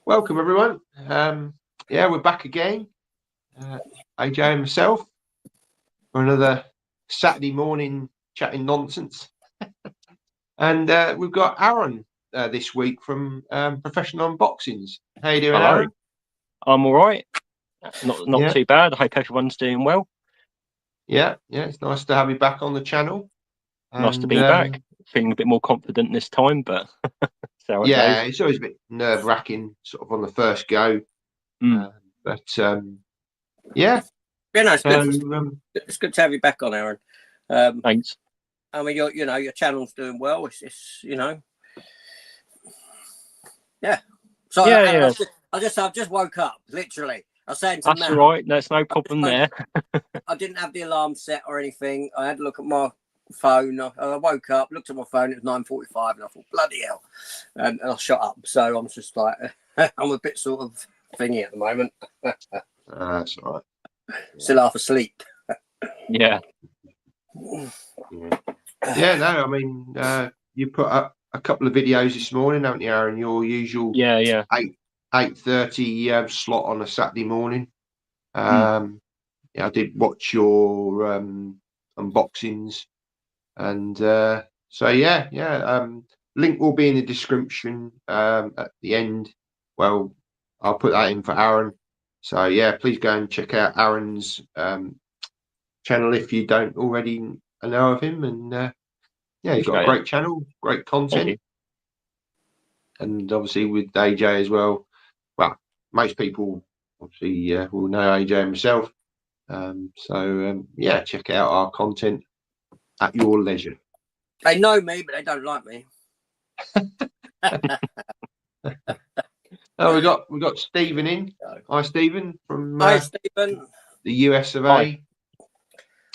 Welcome everyone. Yeah, we're back again. AJ and myself for another Saturday morning chatting nonsense. And we've got Arron this week from Professional Unboxings. How you doing, Hello. Arron? I'm all right. Not Yeah. too bad. I hope everyone's doing well. Yeah, it's nice to have you back on the channel. Nice to be back. Feeling a bit more confident this time, but so yeah, it's always a bit nerve-wracking sort of on the first go. But yeah. Yeah, no, it's good to have you back on, Arron. Thanks. I mean, your channel's doing well. It's yeah. So Yeah. I've just woke up, literally. I was saying to That's Matt, all right. There's no problem there. I didn't have the alarm set or anything. I had to look at my phone. I woke up, looked at my phone. It was 9:45, and I thought, bloody hell, and I shot up. So I'm just like, I'm a bit sort of thingy at the moment. That's all right. Still half asleep. Yeah. Yeah, no, I mean, you put up a couple of videos this morning, haven't you, Arron? Your usual 8:30 slot on a Saturday morning. Yeah, I did watch your unboxings, and so yeah. Link will be in the description at the end. Well, I'll put that in for Arron. So yeah, please go and check out Arron's channel if you don't already know of him. And yeah, he's got a great channel, great content, and obviously with AJ as well. Well, most people obviously will know AJ and myself. So yeah, check out our content at your leisure. They know me, but they don't like me. Oh, we got Stephen in. Hi, Stephen from Stephen, the US of A.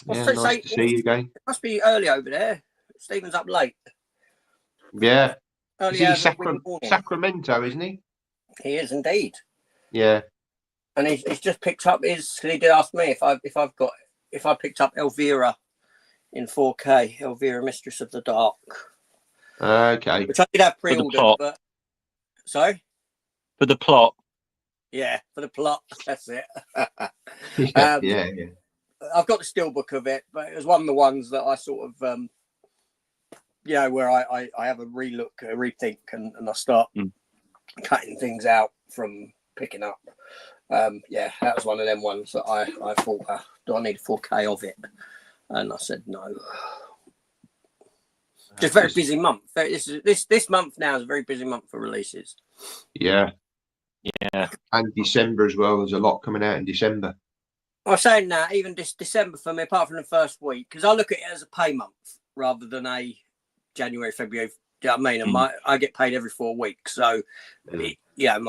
Yeah, nice to see you again. It must be early over there. Stephen's up late. Yeah, early he's Sacramento, isn't he? He is indeed. Yeah, and he's just picked up his. He did ask me if I picked up Elvira in 4K, Elvira, Mistress of the Dark. Okay. Which I did have pre-ordered, but sorry. For the plot. Yeah, for the plot. That's it. yeah. I've got the steelbook of it, but it was one of the ones that I sort of, where I have a relook, a rethink, and I start cutting things out from picking up. Yeah, that was one of them ones that I thought, do I need a 4K of it? And I said no. Just very busy month. This month now is a very busy month for releases. Yeah. And December as well. There's a lot coming out in December. I was saying that even this December for me, apart from the first week, because I look at it as a pay month rather than a January, February. Do you know what I mean? And I get paid every 4 weeks, so my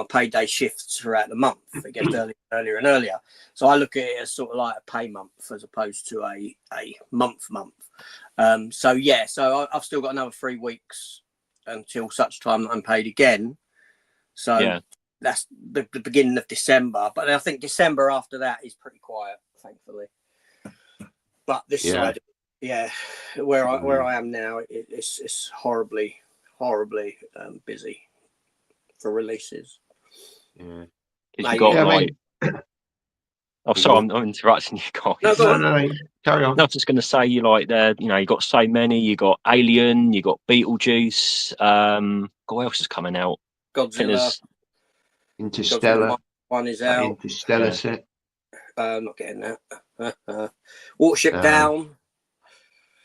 payday shifts throughout the month. It gets earlier and earlier. So I look at it as sort of like a pay month as opposed to a month. So I've still got another 3 weeks until such time that I'm paid again. So that's the beginning of December. But I think December after that is pretty quiet, thankfully. But this side, where I am now, it's horribly busy for releases. Yeah. You got oh, sorry, I'm interrupting you guys. No, carry on. I was just going to say, you got so many. You got Alien, you got Beetlejuice. What else is coming out? Godzilla. Interstellar. One is out. Interstellar set. I'm not getting that. Watership Down.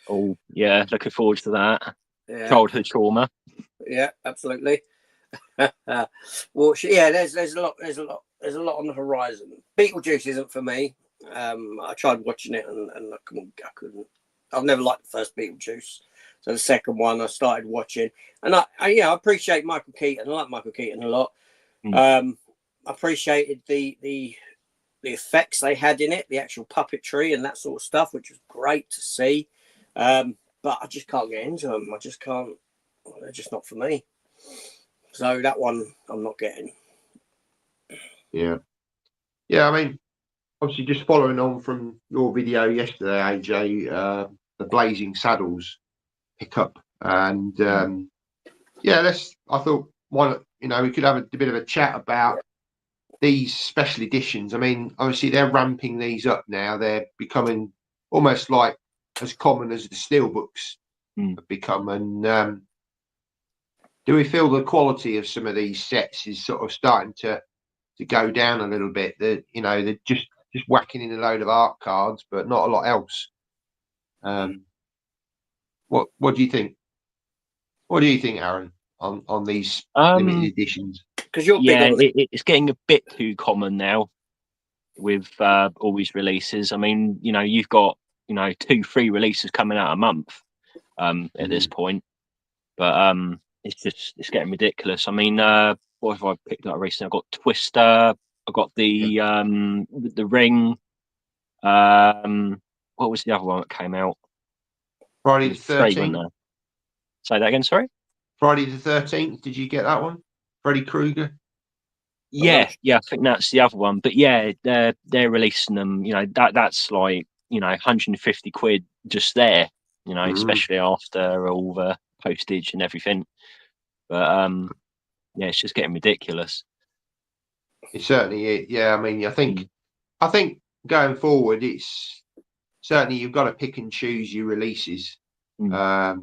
Oh yeah, looking forward to that. Yeah. Childhood trauma. Yeah, absolutely. There's a lot on the horizon. Beetlejuice isn't for me. I tried watching it and I couldn't. I've never liked the first Beetlejuice. So the second one I started watching, and I appreciate Michael Keaton. I like Michael Keaton a lot. I appreciated the effects they had in it, the actual puppetry and that sort of stuff, which was great to see. But I just can't get into them. I just can't. They're just not for me. So that one I'm not getting. Yeah. I mean, obviously, just following on from your video yesterday, AJ, the Blazing Saddles pickup, and I thought we could have a bit of a chat about these special editions. I mean, obviously they're ramping these up now. They're becoming almost like as common as the steelbooks have become. And do we feel the quality of some of these sets is sort of starting to go down a little bit? That they're just whacking in a load of art cards, but not a lot else. What do you think? What do you think, Arron, on these limited editions? Because you're big on it's getting a bit too common now with all these releases. I mean, you've got 2-3 releases coming out a month at this point, but it's getting ridiculous. I mean, what have I picked up recently? I've got Twister. I've got the Ring. What was the other one that came out? Friday the 13th. Say that again, sorry. Friday the 13th. Did you get that one? Freddy Krueger. Yeah, I think that's the other one. But yeah, they're releasing them. That's like 150 quid just there. Especially after all the postage and everything. But it's just getting ridiculous. It certainly is. Yeah, I mean, I think going forward, it's certainly you've got to pick and choose your releases. I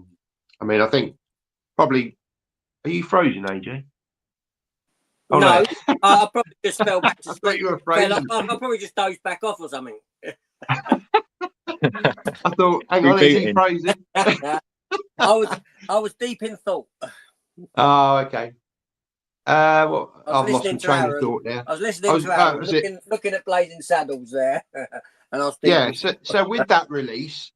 mean, I think probably. Are you frozen, AJ? Oh, no, I probably just fell back to sleep. You were frozen. I probably just dozed back off or something. I thought, hang on, is he frozen? I was deep in thought. Oh, okay. Well, I've lost my train of thought there. I was listening to Arron, looking at Blazing Saddles there, and I was So with that release,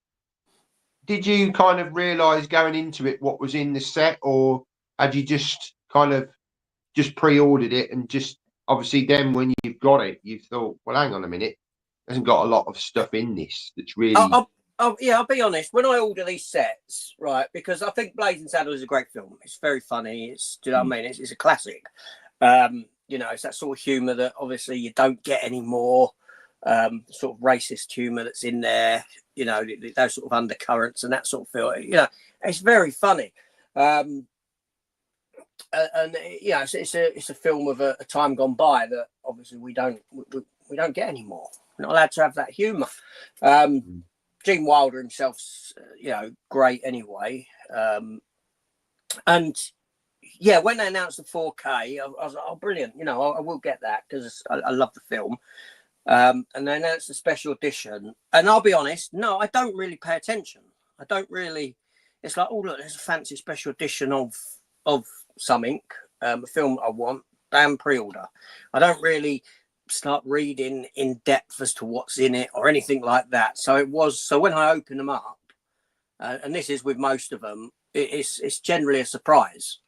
did you kind of realise going into it what was in the set, or had you just kind of pre-ordered it and just obviously then when you've got it, you thought, well, hang on a minute, hasn't got a lot of stuff in this that's really. I'll be honest. When I order these sets, right, because I think Blazing Saddles is a great film. It's very funny. Do you know what I mean? It's a classic. It's that sort of humour that obviously you don't get anymore. Sort of racist humour that's in there. Those sort of undercurrents and that sort of feel. It's very funny. It's a film of a time gone by that obviously we don't get anymore. We're not allowed to have that humour. Gene Wilder himself's great anyway. And yeah, when they announced the 4K, I was like, oh, brilliant! I will get that because I love the film. And they announced the special edition, and I'll be honest, no, I don't really pay attention. I don't really. It's like, oh look, there's a fancy special edition of something, a film I want, damn pre-order. I don't really start reading in depth as to what's in it or anything like that. So when I open them up, and this is with most of them, it's generally a surprise.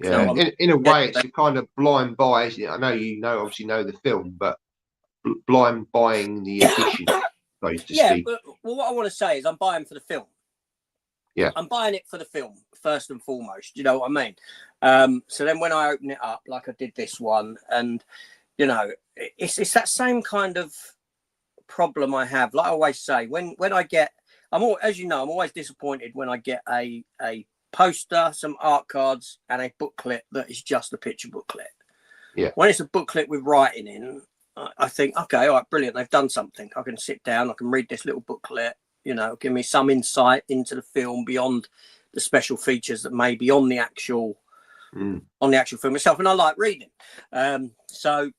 Yeah, so in a way, it's a kind of blind buy, isn't it? I know obviously know the film, but blind buying the edition, so to speak. But what I want to say is I'm buying for the film. Yeah, I'm buying it for the film first and foremost. You know what I mean? So then when I open it up, like I did this one, and it's that same kind of problem I have. Like I always say, when I get, I'm always disappointed when I get a poster, some art cards, and a booklet that is just a picture booklet. Yeah. When it's a booklet with writing in, I think, okay, all right, brilliant. They've done something. I can sit down. I can read this little booklet. Give me some insight into the film beyond the special features that may be on the actual film itself. And I like reading. So,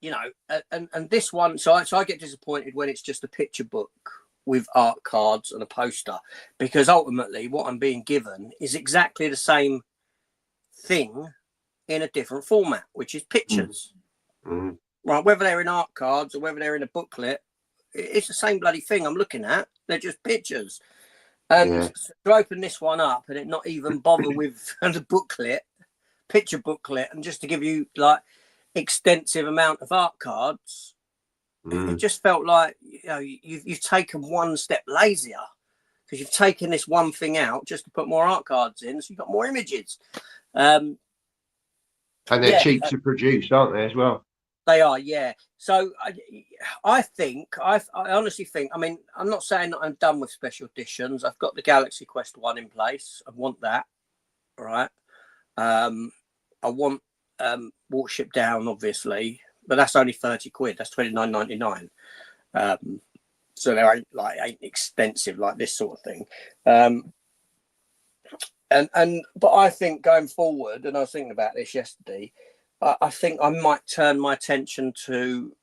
and this one, so I get disappointed when it's just a picture book with art cards and a poster, because ultimately what I'm being given is exactly the same thing in a different format, which is pictures. Right, whether they're in art cards or whether they're in a booklet, it's the same bloody thing I'm looking at. They're just pictures. And to open this one up and it not even bother with the picture booklet, and just to give you like extensive amount of art cards, it just felt like you've taken one step lazier, because you've taken this one thing out just to put more art cards in, so you've got more images. And they're cheap to produce, aren't they, as well? They are, yeah. So I honestly think, I mean, I'm not saying that I'm done with special editions. I've got the Galaxy Quest 1 in place. I want that, right? I want Watership Down, obviously, but that's only 30 quid. That's 29.99. So they ain't expensive like this sort of thing. But I think going forward, and I was thinking about this yesterday, I think I might turn my attention to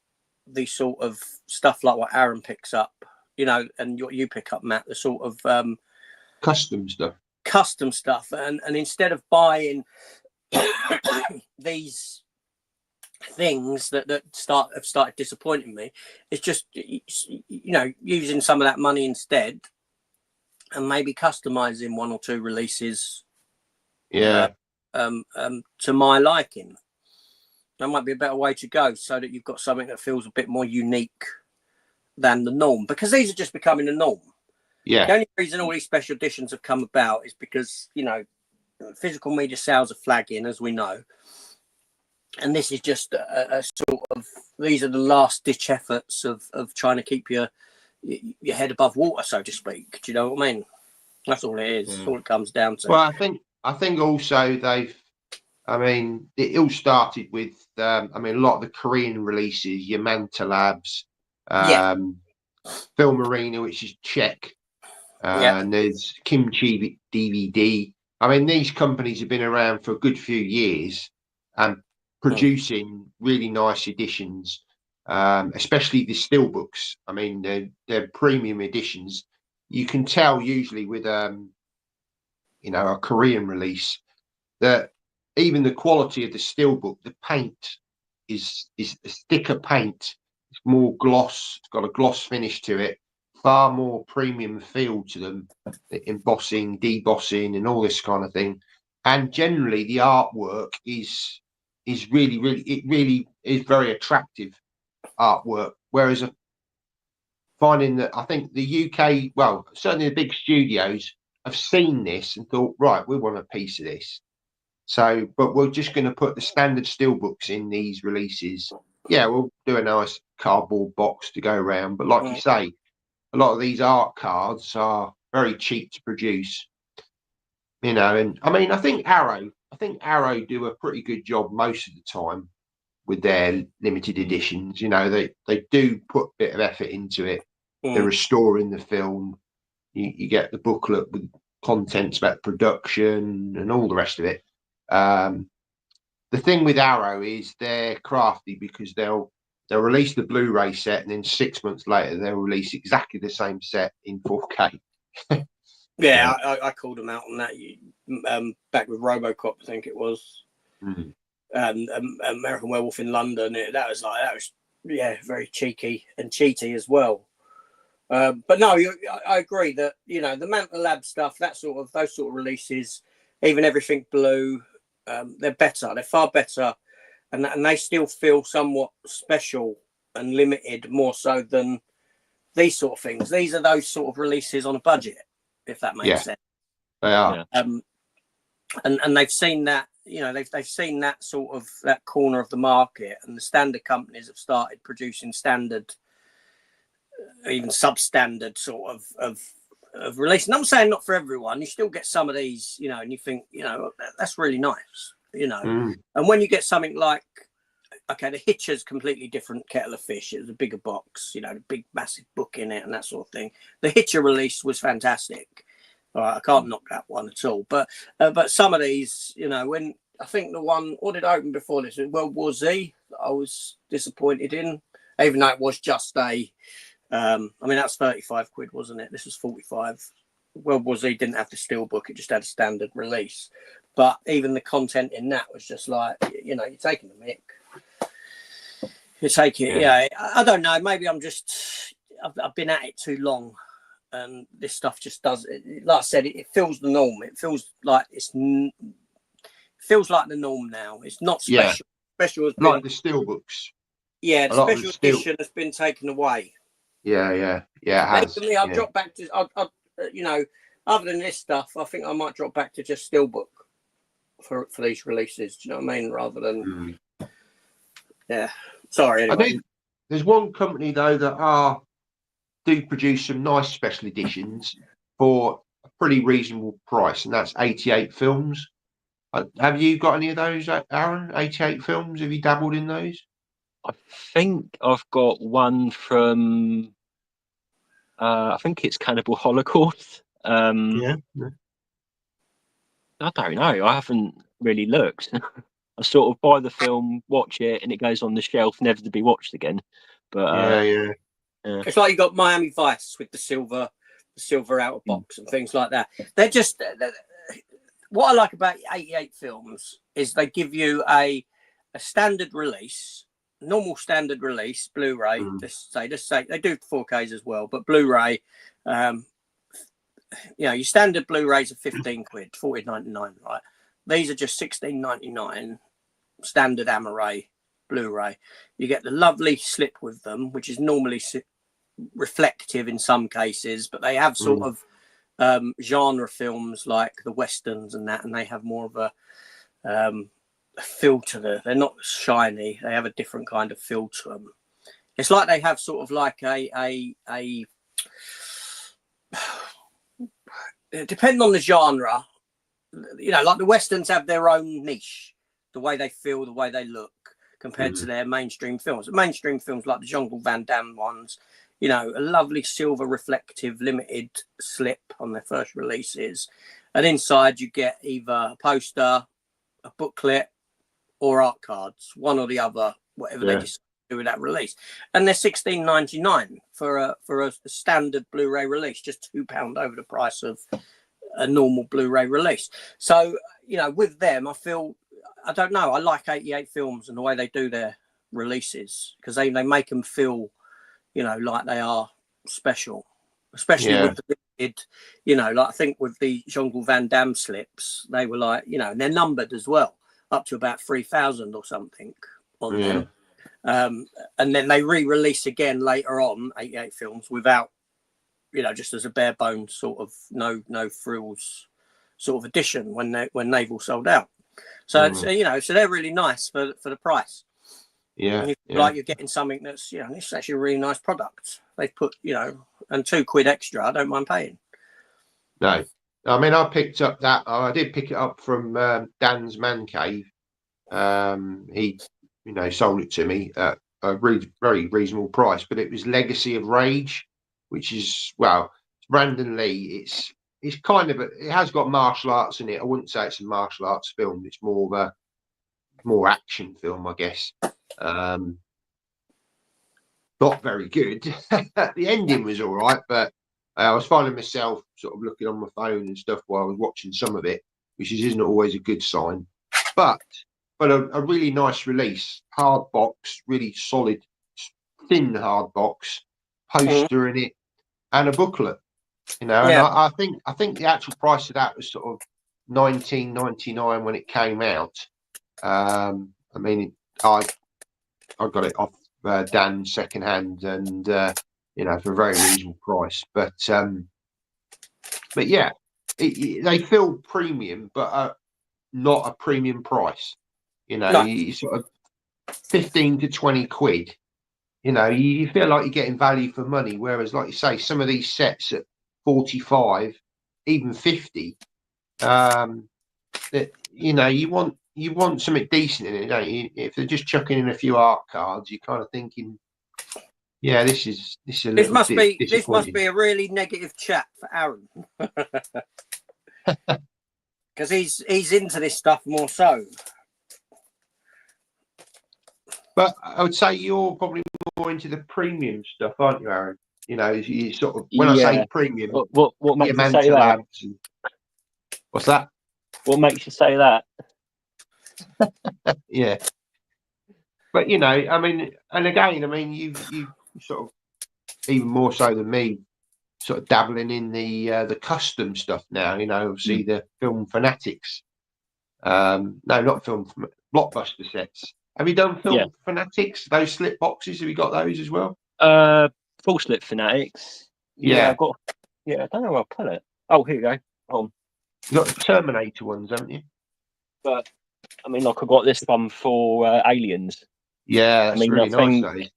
the sort of stuff like what Arron picks up, and what you pick up, Matt, the sort of Custom stuff, and instead of buying these things that have started disappointing me, it's just using some of that money instead, and maybe customizing one or two releases, to my liking. That might be a better way to go, so that you've got something that feels a bit more unique than the norm, because these are just becoming the norm. Yeah. The only reason all these special editions have come about is because, physical media sales are flagging, as we know. And this is just a sort of, these are the last ditch efforts of trying to keep your head above water, so to speak. Do you know what I mean? That's all it is. That's all it comes down to. Well, I think also it all started with, a lot of the Korean releases, your Manta Labs, Film Arena, which is Czech, and there's Kimchi DVD. These companies have been around for a good few years and producing really nice editions, especially the steelbooks. They're premium editions. You can tell usually with a Korean release that even the quality of the steelbook, the paint is a thicker paint. It's more gloss. It's got a gloss finish to it. Far more premium feel to them, the embossing, debossing, and all this kind of thing. And generally, the artwork is really is very attractive artwork. Whereas finding that, I think the UK, well, certainly the big studios have seen this and thought, right, we want a piece of this. So, but we're just going to put the standard steelbooks in these releases. Yeah, we'll do a nice cardboard box to go around. But like you say, a lot of these art cards are very cheap to produce. And I think Arrow do a pretty good job most of the time with their limited editions. They do put a bit of effort into it. They're restoring the film. You get the booklet with contents about production and all the rest of it. The thing with Arrow is they're crafty, because they'll release the Blu-ray set, and then 6 months later they'll release exactly the same set in 4K. I called them out on that back with RoboCop, I think it was, American Werewolf in London. That was very cheeky and cheaty as well. But no, I agree that the Manta Lab stuff, those sort of releases, even Everything Blue, they're better. They're far better, and they still feel somewhat special and limited, more so than these sort of things. These are those sort of releases on a budget, if that makes sense. They are. And they've seen that, they've seen that sort of that corner of the market, and the standard companies have started producing standard, even substandard sort of release. And I'm saying not for everyone. You still get some of these, and you think, that's really nice, And when you get something like, okay, the Hitcher's completely different kettle of fish. It was a bigger box, the big massive book in it and that sort of thing. The Hitcher release was fantastic. All right, I can't knock that one at all. But some of these, when I think the one, what did I open before this? World War Z, I was disappointed in, even though it was just a, that's 35 quid, wasn't it? This was 45. World War Z didn't have the steelbook, it just had a standard release. But even the content in that was just like, you're taking the mick. You're taking, I don't know, maybe I've been at it too long, and this stuff just does, like I said, it feels the norm. It feels like feels like the norm now. It's not special. Yeah. Special has like been, the steelbooks. Yeah, the special edition has been taken away. Yeah, it has. For me, I've dropped back to, other than this stuff, I think I might drop back to just steelbook for these releases. Do you know what I mean? Rather than, Sorry. Anyway. I think there's one company though that do produce some nice special editions for a pretty reasonable price, and that's 88 Films. Have you got any of those, Aaron? 88 films? Have you dabbled in those? I think I've got one from. I think it's Cannibal Holocaust. Yeah. I don't know. I haven't really looked. I sort of buy the film, watch it, and it goes on the shelf, never to be watched again. But Yeah. It's like you got Miami Vice with the silver outer box and things like that. They're just what I like about 88 films is they give you a standard release, normal standard release, Blu-ray. Let's say they do 4Ks as well, but Blu-ray, your standard Blu-rays are 15 quid, 14.99, right? These are just 16.99 standard Amaray Blu-ray. You get the lovely slip with them, which is normally reflective in some cases, but they have sort of genre films like the westerns and that, and they have more of a feel to them. They're not shiny. They have a different kind of feel to them. It's like they have sort of like a depending on the genre, like the westerns have their own niche, the way they feel, the way they look, compared to their mainstream films. Mainstream films like the Jean-Claude Van Damme ones, a lovely silver reflective limited slip on their first releases, and inside you get either a poster, a booklet, or art cards, one or the other, whatever they decide to do with that release. And they're $16.99 for a standard Blu-ray release, just £2 over the price of a normal Blu-ray release. So, with them, I don't know, I like 88 films and the way they do their releases, because they make them feel, like they are special, especially with the limited, like I think with the Jean-Claude Van Damme slips, they were like, and they're numbered as well, up to about 3,000 or something on them. And then they re-release again later on, 88 films, without, just as a bare bones sort of no frills sort of edition when they've all sold out. So it's, so they're really nice for the price. And like you're getting something that's, it's actually a really nice product. They put, and £2 extra, I don't mind paying. No, I mean, I picked up that. I did pick it up from Dan's Man Cave. He, sold it to me at a very reasonable price, but it was Legacy of Rage, which is, Brandon Lee. It's kind of it has got martial arts in it. I wouldn't say it's a martial arts film. It's more of a action film, I guess. Not very good. The ending was all right, but I was finding myself sort of looking on my phone and stuff while I was watching some of it, which isn't always a good sign. But a really nice release, hard box, really solid, thin hard box, poster in it, and a booklet. And I think the actual price of that was sort of $19.99 when it came out. I mean, I got it off Dan secondhand, and for a very reasonable price. But yeah, they feel premium, but not a premium price. You sort of 15 to 20 quid. You feel like you're getting value for money. Whereas, like you say, some of these sets at 45, even 50, that you want something decent in it, don't you? If they're just chucking in a few art cards, you're kind of thinking, yeah, this must be a really negative chat for Arron, because he's into this stuff more so. But I would say you're probably more into the premium stuff, aren't you, Arron? You sort of, when I say premium, what makes you say that? What's that? What makes you say that? Yeah, but I mean, and again, I mean, you sort of, even more so than me, sort of dabbling in the custom stuff now. Obviously the film fanatics. No, not film blockbuster sets. Have you done film fanatics? Those slip boxes? Have you got those as well? Full slip fanatics. Yeah, I've got. Yeah, I don't know where I'll put it. Oh, here you go. You got the Terminator ones, haven't you? But I mean, like I got this one for Aliens. Yeah, that's really nice.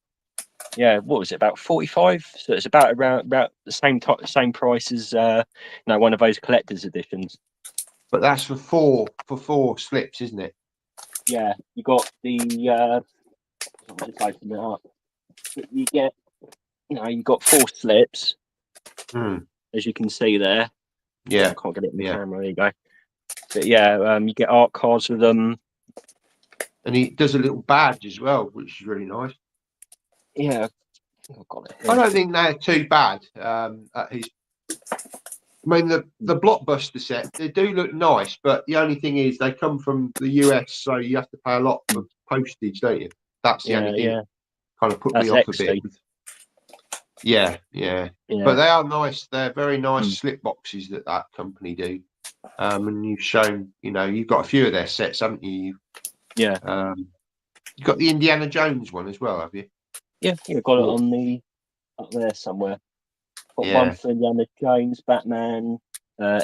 Yeah, what was it, about 45? So it's about the same price as one of those collector's editions. But that's for four slips, isn't it? Yeah, you got the. I'm just opening it up. You get, you got 4 slips, as you can see there. Yeah, I can't get it in the camera. There you go. But yeah, you get art cards with them. And he does a little badge as well, which is really nice. Yeah, I've got it. I don't think they're too bad. At his, I mean, the blockbuster set, they do look nice, but the only thing is they come from the US, so you have to pay a lot for postage, don't you? That's the only thing that kind of put me off a bit. Yeah. But they are nice. They're very nice slip boxes that company do. And you've shown, you've got a few of their sets, haven't you? Yeah. You've got the Indiana Jones one as well, have you? Yeah, you've got it on up there somewhere. Got one for Indiana Jones, Batman,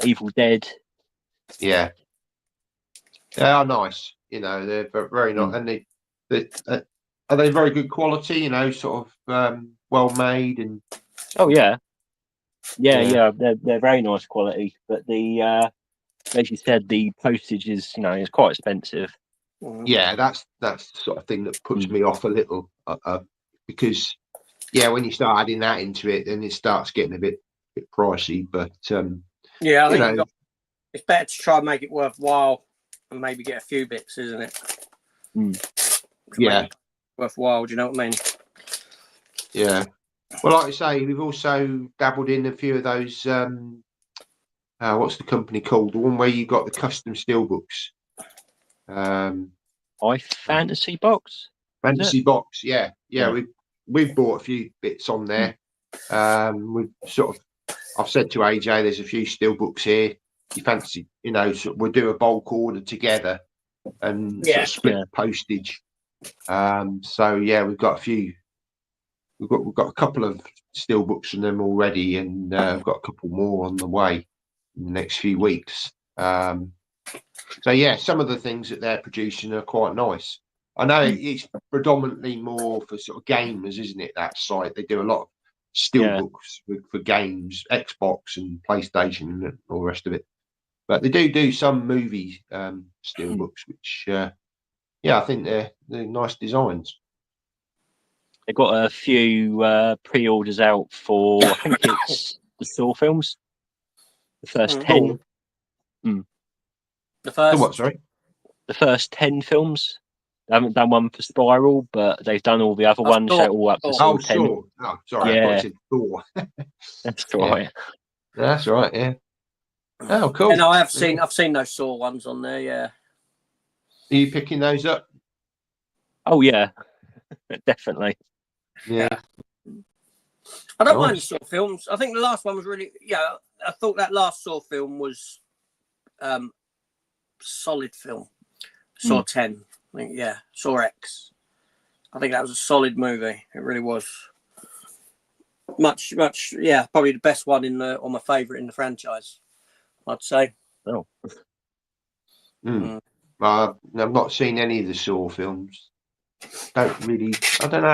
Evil Dead. Yeah. They are nice. They're very nice. And are they very good quality, sort of well made and... Oh, yeah. Yeah. They're very nice quality. But as you said, the postage is, is quite expensive. Yeah, that's the sort of thing that puts me off a little, because when you start adding that into it, then it starts getting a bit pricey. But I think it's better to try and make it worthwhile and maybe get a few bits, isn't it? Yeah, worthwhile. Do you know what I mean? Yeah. Well, like I say, we've also dabbled in a few of those. What's the company called? The one where you got the custom steelbooks. Fantasy Box. Fantasy Box, yeah. We've bought a few bits on there. We've I've said to AJ, there's a few steelbooks here. You fancy, we'll do a bulk order together and sort of split the postage. We've got a few. We've got a couple of steelbooks from them already, and we've got a couple more on the way in the next few weeks. Some of the things that they're producing are quite nice. I know it's predominantly more for sort of gamers, isn't it? That site, they do a lot of steelbooks for games, Xbox and PlayStation and all the rest of it. But they do some movie steelbooks, which I think they're nice designs. They've got a few pre-orders out for, I think it's the Saw films. The first 10. The first what? Sorry, the first 10 films. They haven't done one for Spiral, but they've done all the other ones. So all up to Saw 10. Saw. Oh, sorry, I thought you said Thor. That's right. That's right. Yeah. Oh, cool. And I've seen those Saw ones on there. Yeah. Are you picking those up? Oh yeah, definitely. Yeah. I don't mind the Saw films. I think the last one was really. I thought that last Saw film was solid film. Saw 10. I think, Saw X. I think that was a solid movie. It really was. Much, probably the best one or my favourite in the franchise, I'd say. Oh. I've not seen any of the Saw films. I don't know.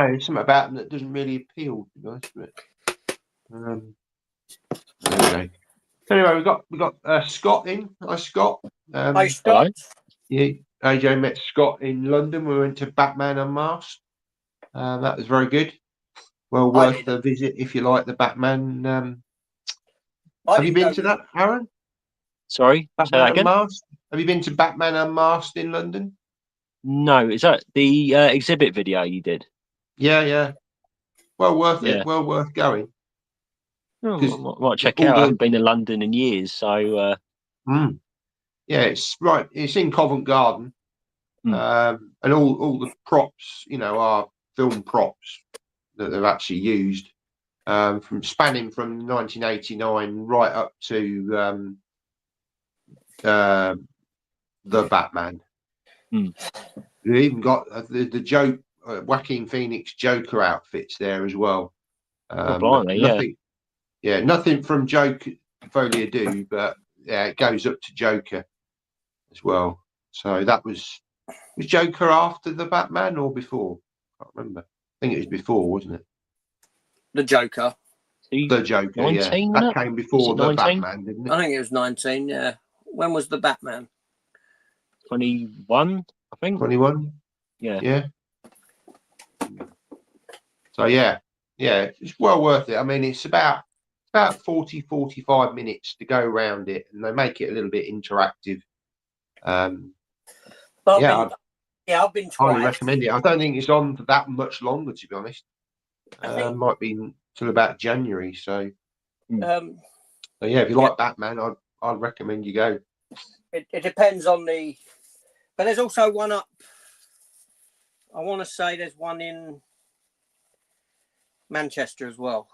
There's something about them that doesn't really appeal, to be honest with it. Anyway, we got Scott in. Hi, Scott. Hi, Scott. Yeah, AJ met Scott in London. We went to Batman Unmasked. That was very good. Well worth the visit if you like the Batman. Have you been to that, Arron? Sorry, Batman Unmasked. Have you been to Batman Unmasked in London? No, is that the exhibit video you did? Yeah. Well worth it. Well worth going. I might check it out. I haven't been to London in years, so. Yeah, it's right. It's in Covent Garden, and all the props, are film props that they've actually used, spanning from 1989 right up to the Batman. They even got the Joaquin Phoenix Joker outfits there as well. Nothing from Joker Folie à Deux, but it goes up to Joker as well. So that was Joker after the Batman or before? I can't remember. I think it was before, wasn't it? The Joker. The Joker, 19, that came before the Batman, didn't it? I think it was 19, yeah. When was the Batman? 21, I think. 21. Yeah. Yeah. So yeah, it's well worth it. I mean, it's about 45 minutes to go around it, and they make it a little bit interactive. But Yeah, I've been highly twice. recommend it. I don't think it's on for that much longer, to be honest. I think Might be till about January. So yeah, if you like Batman, I'd recommend you go. it depends on the. But there's also one up. I want to say there's one in Manchester as well.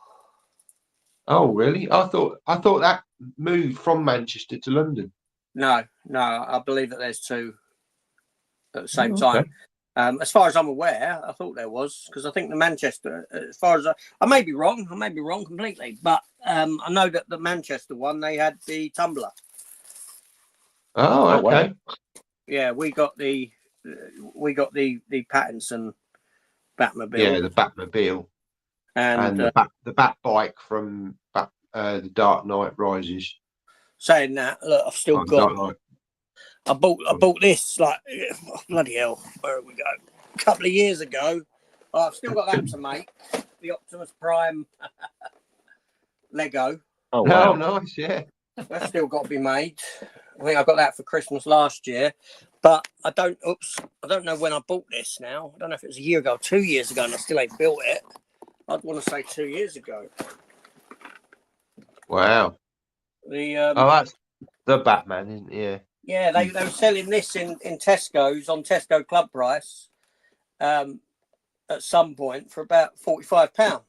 Oh, really? I thought that moved from Manchester to London. No, I believe that there's two at the same Okay. time. As far as I'm aware, I thought there was, because I think the Manchester, as far as I may be wrong completely, but I know that the Manchester one, they had the tumbler. Oh, okay. Wow. Yeah, we got the Pattinson Batmobile. Yeah, the Batmobile and the Bat bike from the Dark Knight Rises. saying that, look, I've still got. Dark Knight. I bought this like bloody hell. Where we go? A couple of years ago. I've still got that to make. The Optimus Prime Lego. Oh wow. Oh, nice. Yeah. That's still got to be made. I think I got that for Christmas last year, but I don't know when I bought this now. I don't know if it was a year ago, 2 years ago, and I still ain't built it. I'd want to say 2 years ago. Wow. That's the Batman, isn't it? Yeah, they were selling this in Tesco's on Tesco Club price at some point for about £45.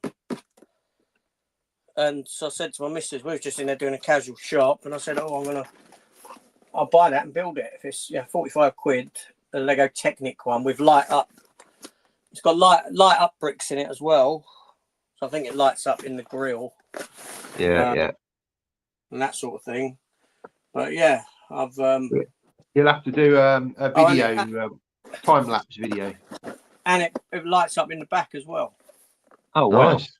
And so I said to my missus, we were just in there doing a casual shop, and I said, I'll buy that and build it. If it's 45 quid, the Lego Technic one with light up. It's got light up bricks in it as well. So I think it lights up in the grill. Yeah. And that sort of thing. But yeah, I've You'll have to do a video, time lapse video. And it lights up in the back as well. Oh wow. Nice.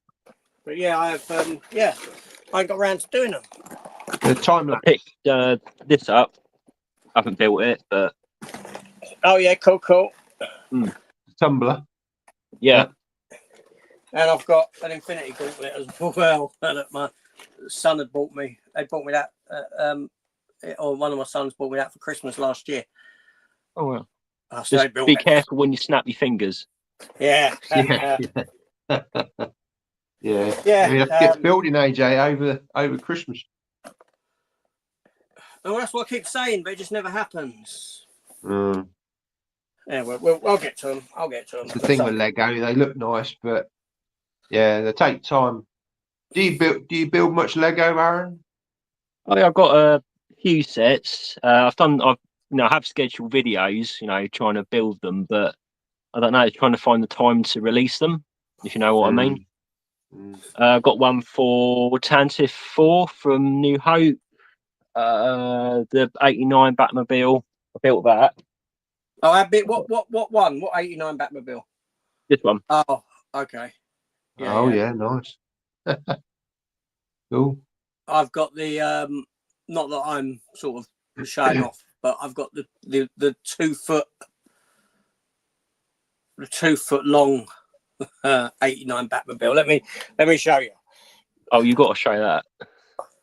But yeah, I have I ain't got around to doing them. The time lapse. Picked this up. I haven't built it, but Oh yeah, cool. Tumbler. yeah. And I've got an Infinity Gauntlet as well that my son had bought me. They bought me that, or one of my sons bought me that for Christmas last year. Oh well. So Just be careful when you snap your fingers. Yeah. Yeah. Yeah. Yeah. You have to get building, AJ, over Christmas. Well, that's what I keep saying, but it just never happens. Mm. Yeah, I'll get to them. It's the thing with Lego, they look nice, but yeah, they take time. Do you build much Lego, Arron? I've got a few sets. I have scheduled videos, trying to build them, but I don't know, trying to find the time to release them, if you know what I mean. I've got one for Tantive 4 from New Hope, the 89 Batmobile. I built that. Oh, what one? What 89 Batmobile? This one. Oh, okay. Yeah, nice. Cool. I've got the not that I'm sort of showing off, but I've got the 2 foot, the 2 foot long 89 Batmobile. Let me show you. Oh, you got to show that.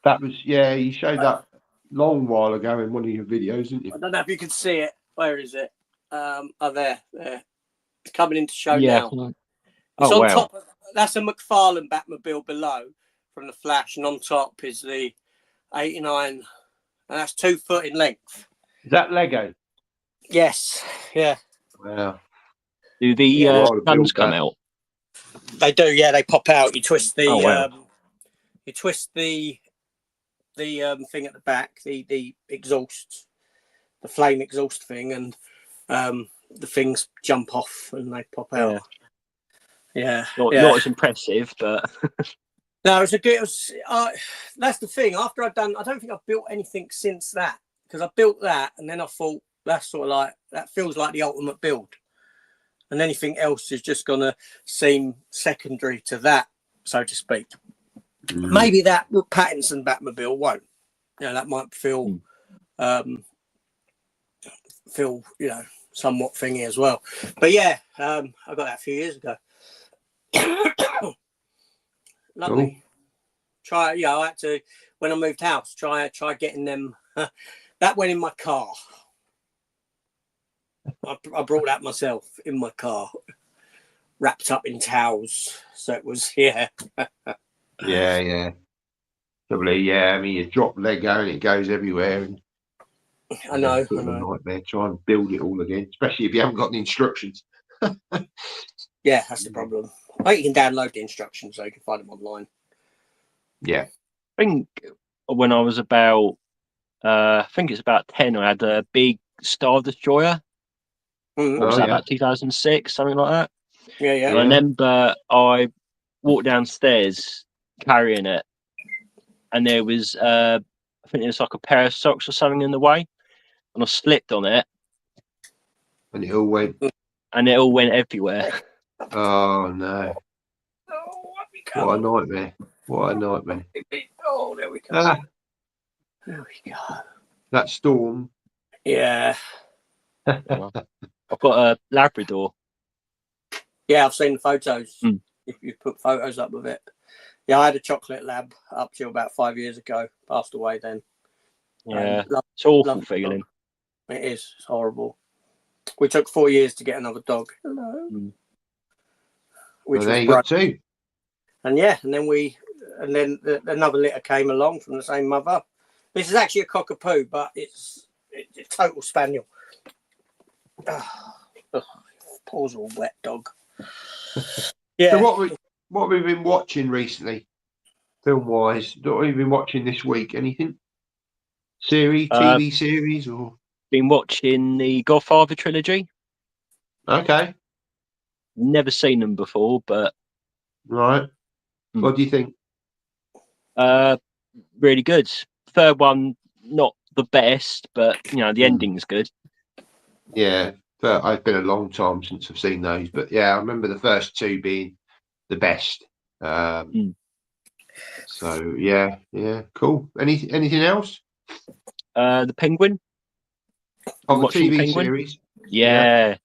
That was you showed that long while ago in one of your videos, didn't you? I don't know if you can see it. Where is it? There. It's coming into show now. It's on top. That's a McFarlane Batmobile below from the Flash, and on top is the 89, and that's 2 foot in length. Is that Lego? Yes. Yeah. Wow. Do the guns come out? They do. Yeah, they pop out. You twist the. You twist the thing at the back, the exhaust, the flame exhaust thing, and the things jump off and they pop out. Yeah. Not as impressive, but no, it's a good. That's the thing. After I've done, I don't think I've built anything since that, because I built that and then I thought that's sort of like, that feels like the ultimate build, and anything else is just gonna seem secondary to that, so to speak. Maybe that Pattinson Batmobile won't. That might feel feel, you know, somewhat thingy as well. But yeah, I got that a few years ago. Lovely. Cool. Try, yeah, I had to, when I moved house, try getting them. That went in my car. I brought that myself in my car, wrapped up in towels. So it was, yeah. Yeah. Probably, yeah. I mean, you drop Lego and it goes everywhere. And, I know. bit of a nightmare. Try and build it all again, especially if you haven't got the instructions. Yeah, that's the problem. I think you can download the instructions so you can find them online. Yeah. I think when I was about, I think it's about 10, I had a big Star Destroyer. Mm-hmm. What was Oh, that, yeah. about 2006, something like that? Yeah. And I remember I walked downstairs carrying it, and there was, I think there was like a pair of socks or something in the way, and I slipped on it, And it all went. and it all went everywhere. Oh no! Oh, What a nightmare! What a nightmare! Oh, there we go. Ah, There we go. that storm. Yeah. I've got a Labrador. Yeah, I've seen the photos. Mm. If you put photos up with it. Yeah, I had a chocolate lab up till about 5 years ago. Passed away then. Yeah, it's an awful feeling. It is. It's horrible. We took 4 years to get another dog. Hello. Mm. Which Well, there was you broke. got two. And yeah, and then another litter came along from the same mother. This is actually a cockapoo, but it's a total spaniel. Paws all wet, dog. Yeah. So what we've been watching recently, film wise, what have you been watching this week? Anything? Series, TV series, or Been watching the Godfather trilogy. okay, Never seen them before, but right. What do you think? really good. Third one, not the best, but you know the ending's good. Yeah, but it's been a long time since I've seen those, but yeah, I remember the first two being the best. So yeah, cool. Anything else? The Penguin. On the Watching TV Penguin? series? Yeah.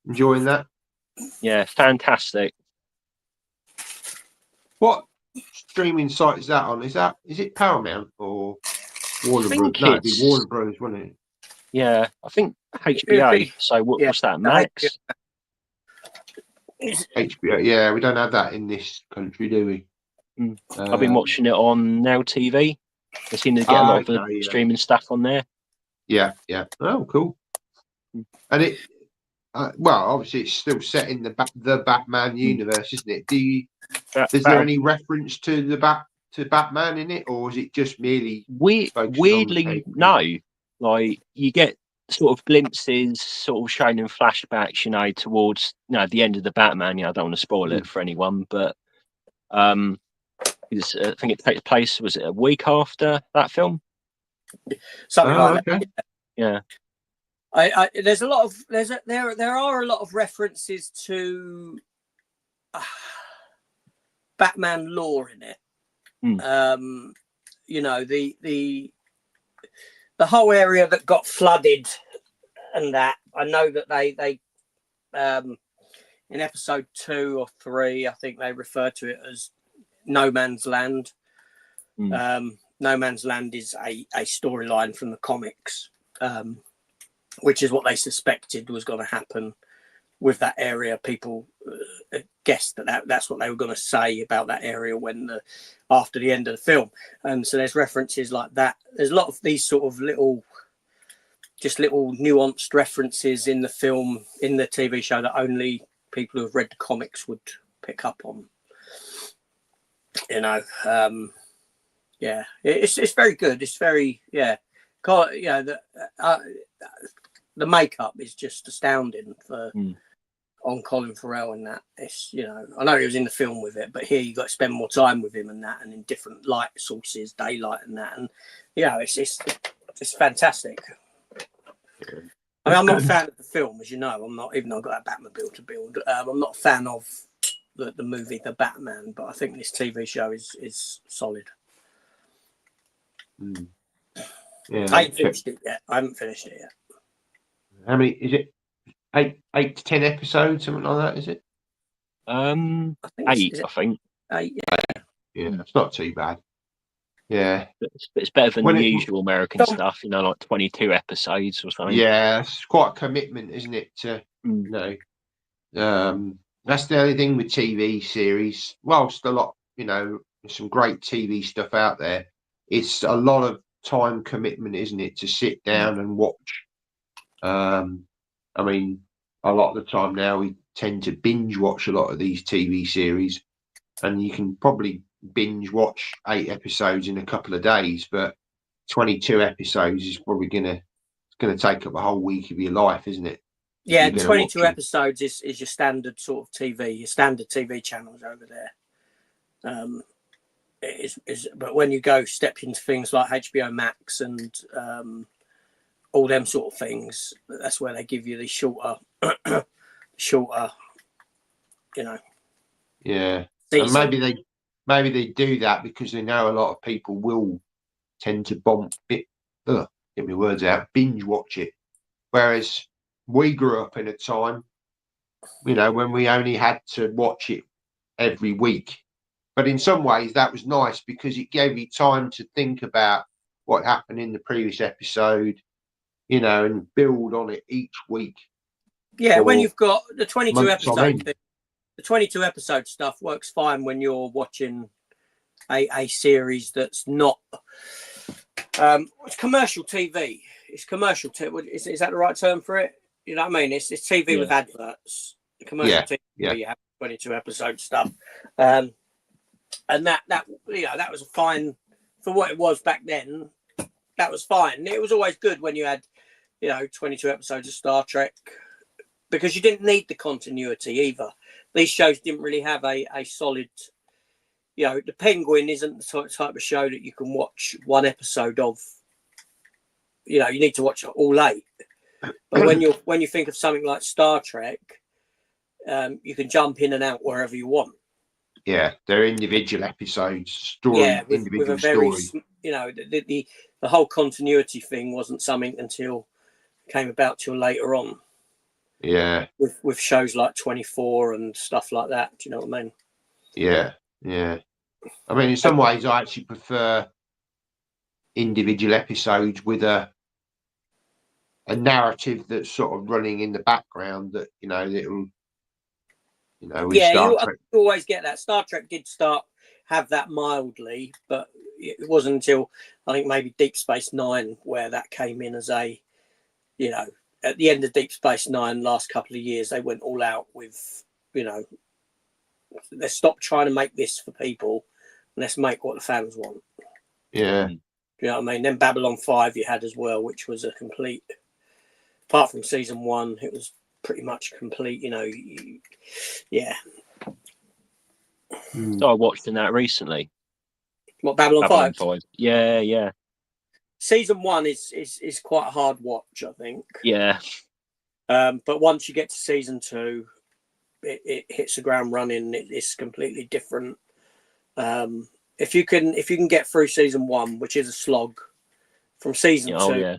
Enjoying that? Yeah, fantastic. What streaming site is that on? Is it Paramount or Warner Bros? think No, it'd be it's- Warner Bros, wouldn't it? Yeah, I think It'd HBO. be- So what's that, Max? HBO. Yeah, we don't have that in this country, do we? I've been watching it on Now TV. They seem to get a lot of the streaming stuff on there. Yeah. Oh, cool. And it, well, obviously, it's still set in the Batman universe, isn't it? Is there any reference to Batman in it, or is it just merely weirdly no? Like you get sort of glimpses, sort of shown in flashbacks, you know, towards the end of the Batman. I don't want to spoil it for anyone, but I think it takes place. Was it a week after that film? Something like that. Yeah. There's a lot of there are a lot of references to Batman lore in it. You know, the whole area that got flooded and that. I know that they in episode 2 or 3, I think they refer to it as No Man's Land. No Man's Land is a storyline from the comics, which is what they suspected was going to happen with that area. People guessed that's what they were going to say about that area after the end of the film. And so there's references like that. There's a lot of these sort of little nuanced references in the film, in the TV show, that only people who have read the comics would pick up on. You know, yeah, it's very good. It's very, yeah. The makeup is just astounding on Colin Farrell and that. It's, you know, I know he was in the film with it, but here you got to spend more time with him and that, and in different light sources, daylight and that, and it's fantastic. I mean, I'm not a fan of the film, as you know. I'm not, even though I've got that Batmobile to build. I'm not a fan of the movie The Batman, but I think this TV show is solid. Yeah, I haven't finished it yet. How many is it? 8 to 10 episodes, something like that, is it? I think 8, I think. 8, Yeah, it's not too bad. Yeah. It's better than When the it- usual American stuff, like 22 episodes or something. Yeah, it's quite a commitment, isn't it? To that's the only thing with TV series. Whilst a lot, there's some great TV stuff out there. It's a lot of time commitment, isn't it, to sit down and watch. I mean, a lot of the time now we tend to binge watch a lot of these TV series, and you can probably binge watch 8 episodes in a couple of days, but 22 episodes is probably gonna take up a whole week of your life, isn't it? Yeah, 22 episodes is your standard sort of TV, your standard TV channels over there. But when you go step into things like HBO Max and all them sort of things, that's where they give you the shorter, Yeah, season. and maybe they do that because they know a lot of people will tend to get my words out, binge watch it. Whereas we grew up in a time, when we only had to watch it every week. But in some ways that was nice because it gave you time to think about what happened in the previous episode, and build on it each week. Yeah, when you've got the 22 episode thing, the 22 episode stuff works fine when you're watching a series that's not it's commercial TV. It's commercial TV. Is that the right term for it? You know what I mean? It's TV with adverts. Commercial TV. You have 22 episode stuff, and that was a fine for what it was back then. That was fine. It was always good when you had 22 episodes of Star Trek because you didn't need the continuity either. These shows didn't really have a solid. The Penguin isn't the type of show that you can watch one episode of. You need to watch it all 8. But when you think of something like Star Trek, you can jump in and out wherever you want. Yeah, they're individual episodes, with a very, the whole continuity thing wasn't something until came about till later on. Yeah, with shows like 24 and stuff like that. Do you know what I mean? Yeah. I mean, in some ways, I actually prefer individual episodes with a narrative that's sort of running in the background. That it'll, Star Trek. You always get that. Star Trek did have that mildly, but it wasn't until I think maybe Deep Space Nine where that came in as a, at the end of Deep Space Nine, last couple of years they went all out with, let's stop trying to make this for people and let's make what the fans want. Yeah. You know what I mean? Then Babylon 5 you had as well, which was a complete, apart from season 1, it was pretty much complete, yeah. So I watched that recently. What, Babylon 5? Yeah. Season 1 is quite a hard watch, I think. Yeah. But once you get to season 2, it hits the ground running. It's completely different. If you can get through season 1, which is a slog, from season 2,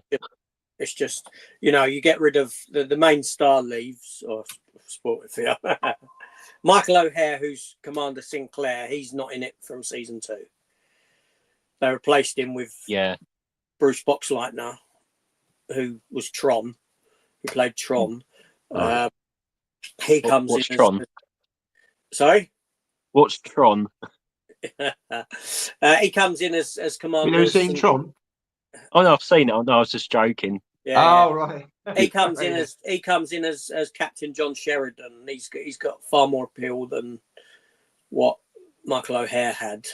it's just you get rid of the main star leaves, or sport it for you. Michael O'Hare, who's Commander Sinclair, he's not in it from season 2. They replaced him with Bruce Boxleitner, who was Tron, who played Tron. He comes what's in Tron? Sorry? What's Tron? He comes in as Commander. You never seen Tron? Oh no, I've seen it. Oh, no, I was just joking. Yeah. Oh right. He comes in as Captain John Sheridan. He's got far more appeal than what Michael O'Hare had.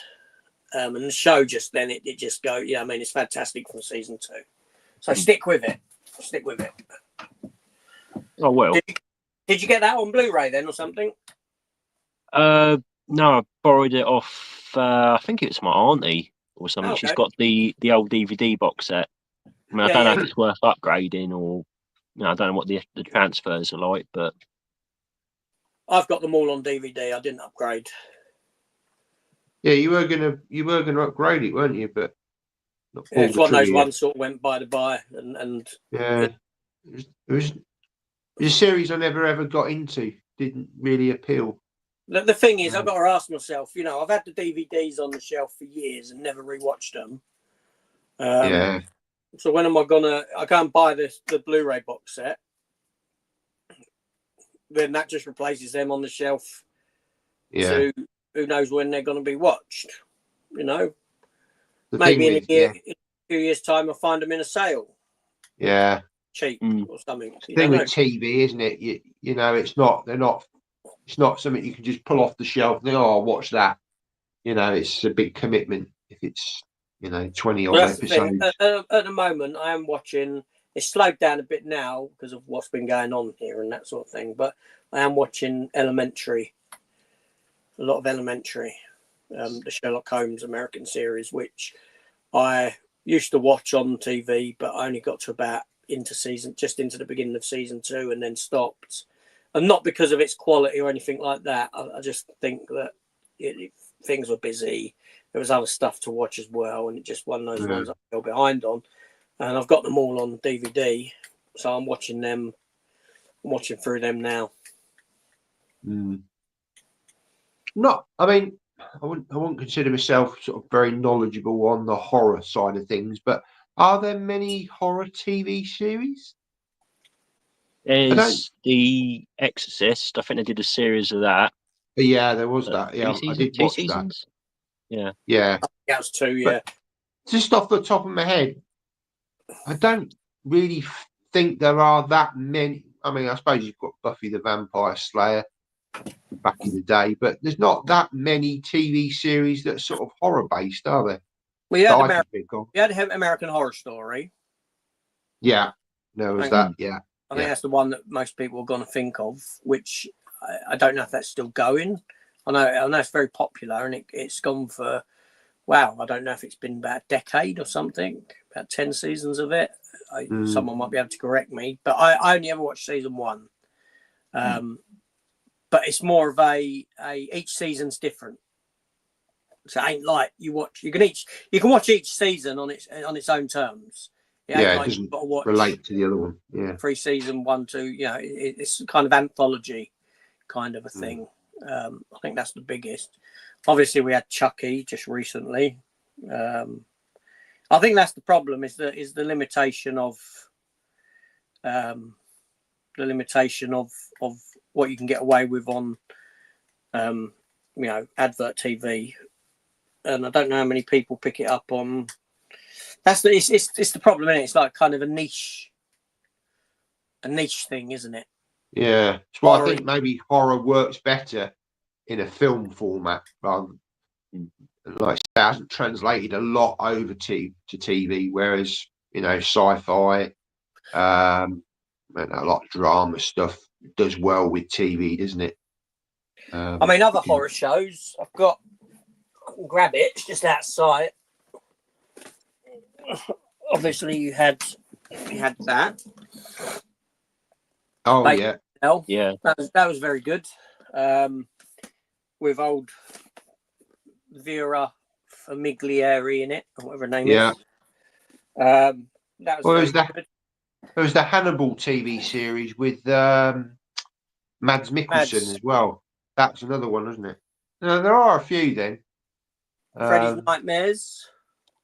And the show just then it just go. Yeah, I mean it's fantastic from season 2. So stick with it. Oh well. Did you get that on Blu-ray then or something? No, I borrowed it off. I think it was my auntie or something. Okay. She's got the old DVD box set. I mean, I don't know if it's worth upgrading or I don't know what the transfers are like, but I've got them all on DVD. I didn't upgrade. Yeah, you were gonna upgrade it, weren't you? But not Yeah, pulled it's the one of those trigger yet. ones sort of went by the by, and Yeah, it was a series I never ever got into. Didn't really appeal. the thing is, I've got to ask myself. You know, I've had the DVDs on the shelf for years and never rewatched them. Yeah, So when am I gonna? I can't buy the Blu-ray box set. Then that just replaces them on the shelf. yeah. To who knows when they're going to be watched. You know, The maybe thing in a with year, in a few years' time, I'll find them in a sale, yeah. cheap or something. You Thing don't know. with TV, isn't it? You know, it's not. They're not. It's not something you can just pull off the shelf and think, "Oh, I'll watch that." You know, it's a big commitment if it's 20 odd Well, that's the thing. episodes. At the moment, I am watching. It's slowed down a bit now because of what's been going on here and that sort of thing. But I am watching Elementary. A lot of Elementary, the Sherlock Holmes American series, which I used to watch on TV, but I only got to about just into the beginning of season 2, and then stopped. And not because of its quality or anything like that. I just think that things were busy. There was other stuff to watch as well, and it just one of those ones I fell behind on. And I've got them all on DVD, so I'm watching them. I'm watching through them now. Not, I mean, I wouldn't consider myself sort of very knowledgeable on the horror side of things, but are there many horror TV series? There's The Exorcist. I think they did a series of that. Yeah, there was that. Yeah, I did Two watch seasons? that. Yeah. That was 2, yeah. But just off the top of my head, I don't really think there are that many. I mean, I suppose you've got Buffy the Vampire Slayer back in the day, but there's not that many TV series that are sort of horror based, are there? Well, you That had I can think of. You had American Horror Story. Yeah, there was that. Yeah, I think that's the one that most people are going to think of. Which I don't know if that's still going. I know it's very popular, and it's gone for wow. I don't know if it's been about a decade or something. About 10 seasons of it. Someone might be able to correct me, but I only ever watched season 1. But it's more of a each season's different. So it ain't like you can watch each season on its own terms. It ain't it doesn't relate to the other one. Yeah, 3 season 1, 2. You know, it's kind of anthology kind of a thing. I think that's the biggest. Obviously, we had Chucky just recently. I think that's the problem is the limitation of what you can get away with on advert TV, and I don't know how many people pick it up on. It's the problem, isn't it? It's like kind of a niche thing, isn't it? yeah. So I think maybe horror works better in a film format rather than, like, it hasn't translated a lot over to TV, whereas sci-fi, a lot of drama stuff does well with TV, doesn't it? I mean, other horror shows. I can grab it. It's just outside. Obviously, you had that. Oh, yeah. Yeah. That was very good. With old Vera Famiglieri in it, or whatever her name is. That was good. There was the Hannibal TV series with Mads Mikkelsen as well. That's another one, isn't it? There are a few then. Freddy's Nightmares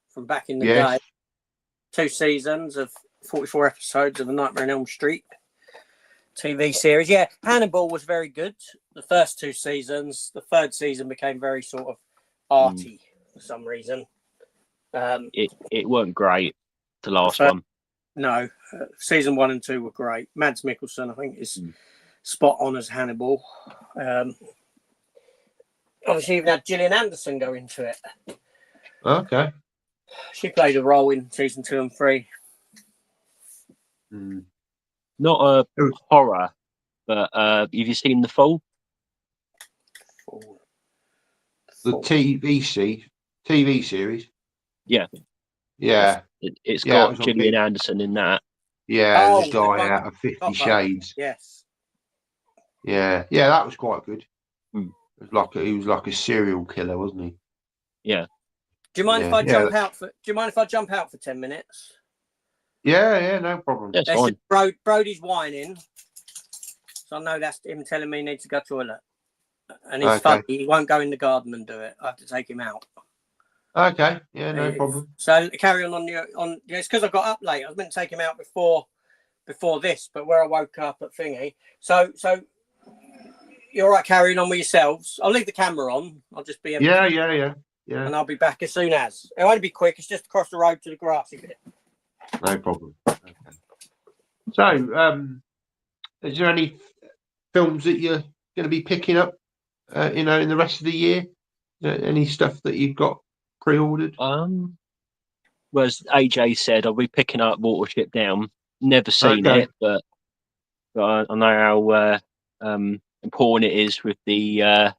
from back in the day. 2 seasons of 44 episodes of A Nightmare on Elm Street TV series. Yeah, Hannibal was very good. The first 2 seasons. The 3rd season became very sort of arty for some reason. It weren't great, the last one. No, season 1 and 2 were great. Mads Mikkelsen, I think, is spot on as Hannibal. Obviously, even had Gillian Anderson go into it. Okay. She played a role in season 2 and 3. Not a horror, but have you seen The Fall? The TV series? Yeah. Yeah. It's got Gillian Anderson in that. Yeah, the guy out of 50 Shades. Yes. Yeah, that was quite good. He was like a serial killer, wasn't he? Yeah. Do you mind if I Yeah. jump out for? Do you mind if I jump out for 10 minutes? Yeah, no problem. That's fine. Brody's whining, so I know that's him telling me he needs to go to the toilet. And he's Okay. funny. He won't go in the garden and do it. I have to take him out. Okay, yeah, no problem. So carry on your on. Yeah, it's because I got up late. I was meant to take him out before this, but where I woke up at thingy. So you're all right carrying on with yourselves. I'll leave the camera on. I'll just be Yeah. and I'll be back as soon as. It'll only be quick. It's just across the road to the grassy bit. No problem. Okay. So, is there any films that you're going to be picking up, in the rest of the year? Any stuff that you've got pre-ordered? Whereas AJ said, I'll be picking up Watership Down. Never seen it, but I know how important it is with the a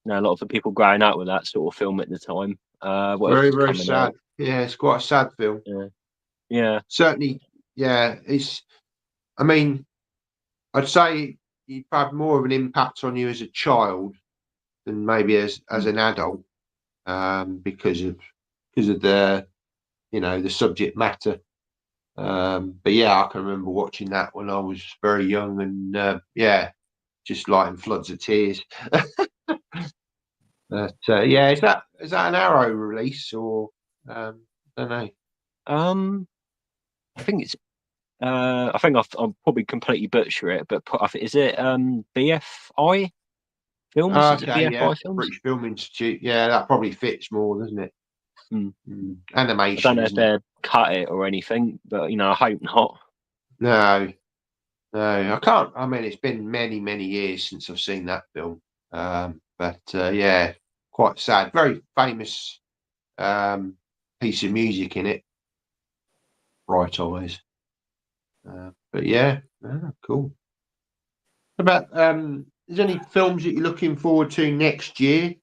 lot of the people growing up with that sort of film at the time. What else Very, is very coming sad. out? Yeah, it's quite a sad film. Yeah. Certainly, yeah. I mean, I'd say you'd have more of an impact on you as a child than maybe as an adult, because of the the subject matter. But yeah, I can remember watching that when I was very young, and just like in floods of tears. But yeah, is that an Arrow release, or I don't know? I think it's. I think I'll probably completely butcher it, but is it BFI Films? Is it Okay, BFI yeah, Films? British Film Institute. Yeah, that probably fits more, doesn't it? I Animation. don't know if isn't they cut it or anything, but I hope not. No, I can't. I mean, it's been many, many years since I've seen that film. But yeah, quite sad. Very famous piece of music in it. Bright Eyes. But yeah, cool. What about is there any films that you're looking forward to next year?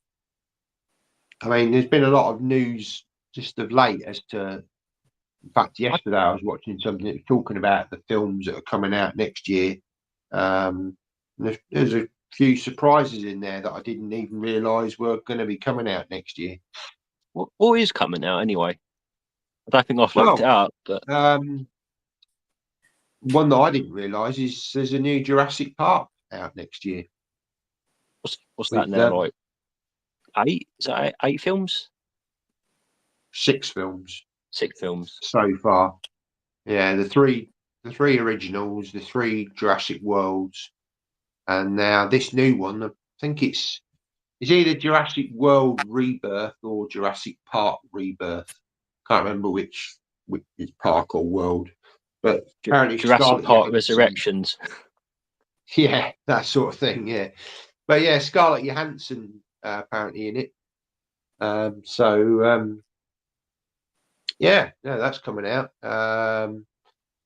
I mean, there's been a lot of news just of late as to. In fact, yesterday I was watching something that was talking about the films that are coming out next year. There's a few surprises in there that I didn't even realise were going to be coming out next year. What is coming out anyway? I don't think I've looked it up, but one that I didn't realise is there's a new Jurassic Park out next year. What's that now? Like 8? Is that 8 films? 6 films. 6 films so far. Yeah, the three originals, the 3 Jurassic Worlds, and now this new one. I think it's either Jurassic World Rebirth or Jurassic Park Rebirth. Can't remember which is Park or World, but apparently Jurassic Park Resurrections. Yeah, that sort of thing. Yeah, but yeah, Scarlett Johansson apparently in it. Yeah, no, that's coming out. Apparently,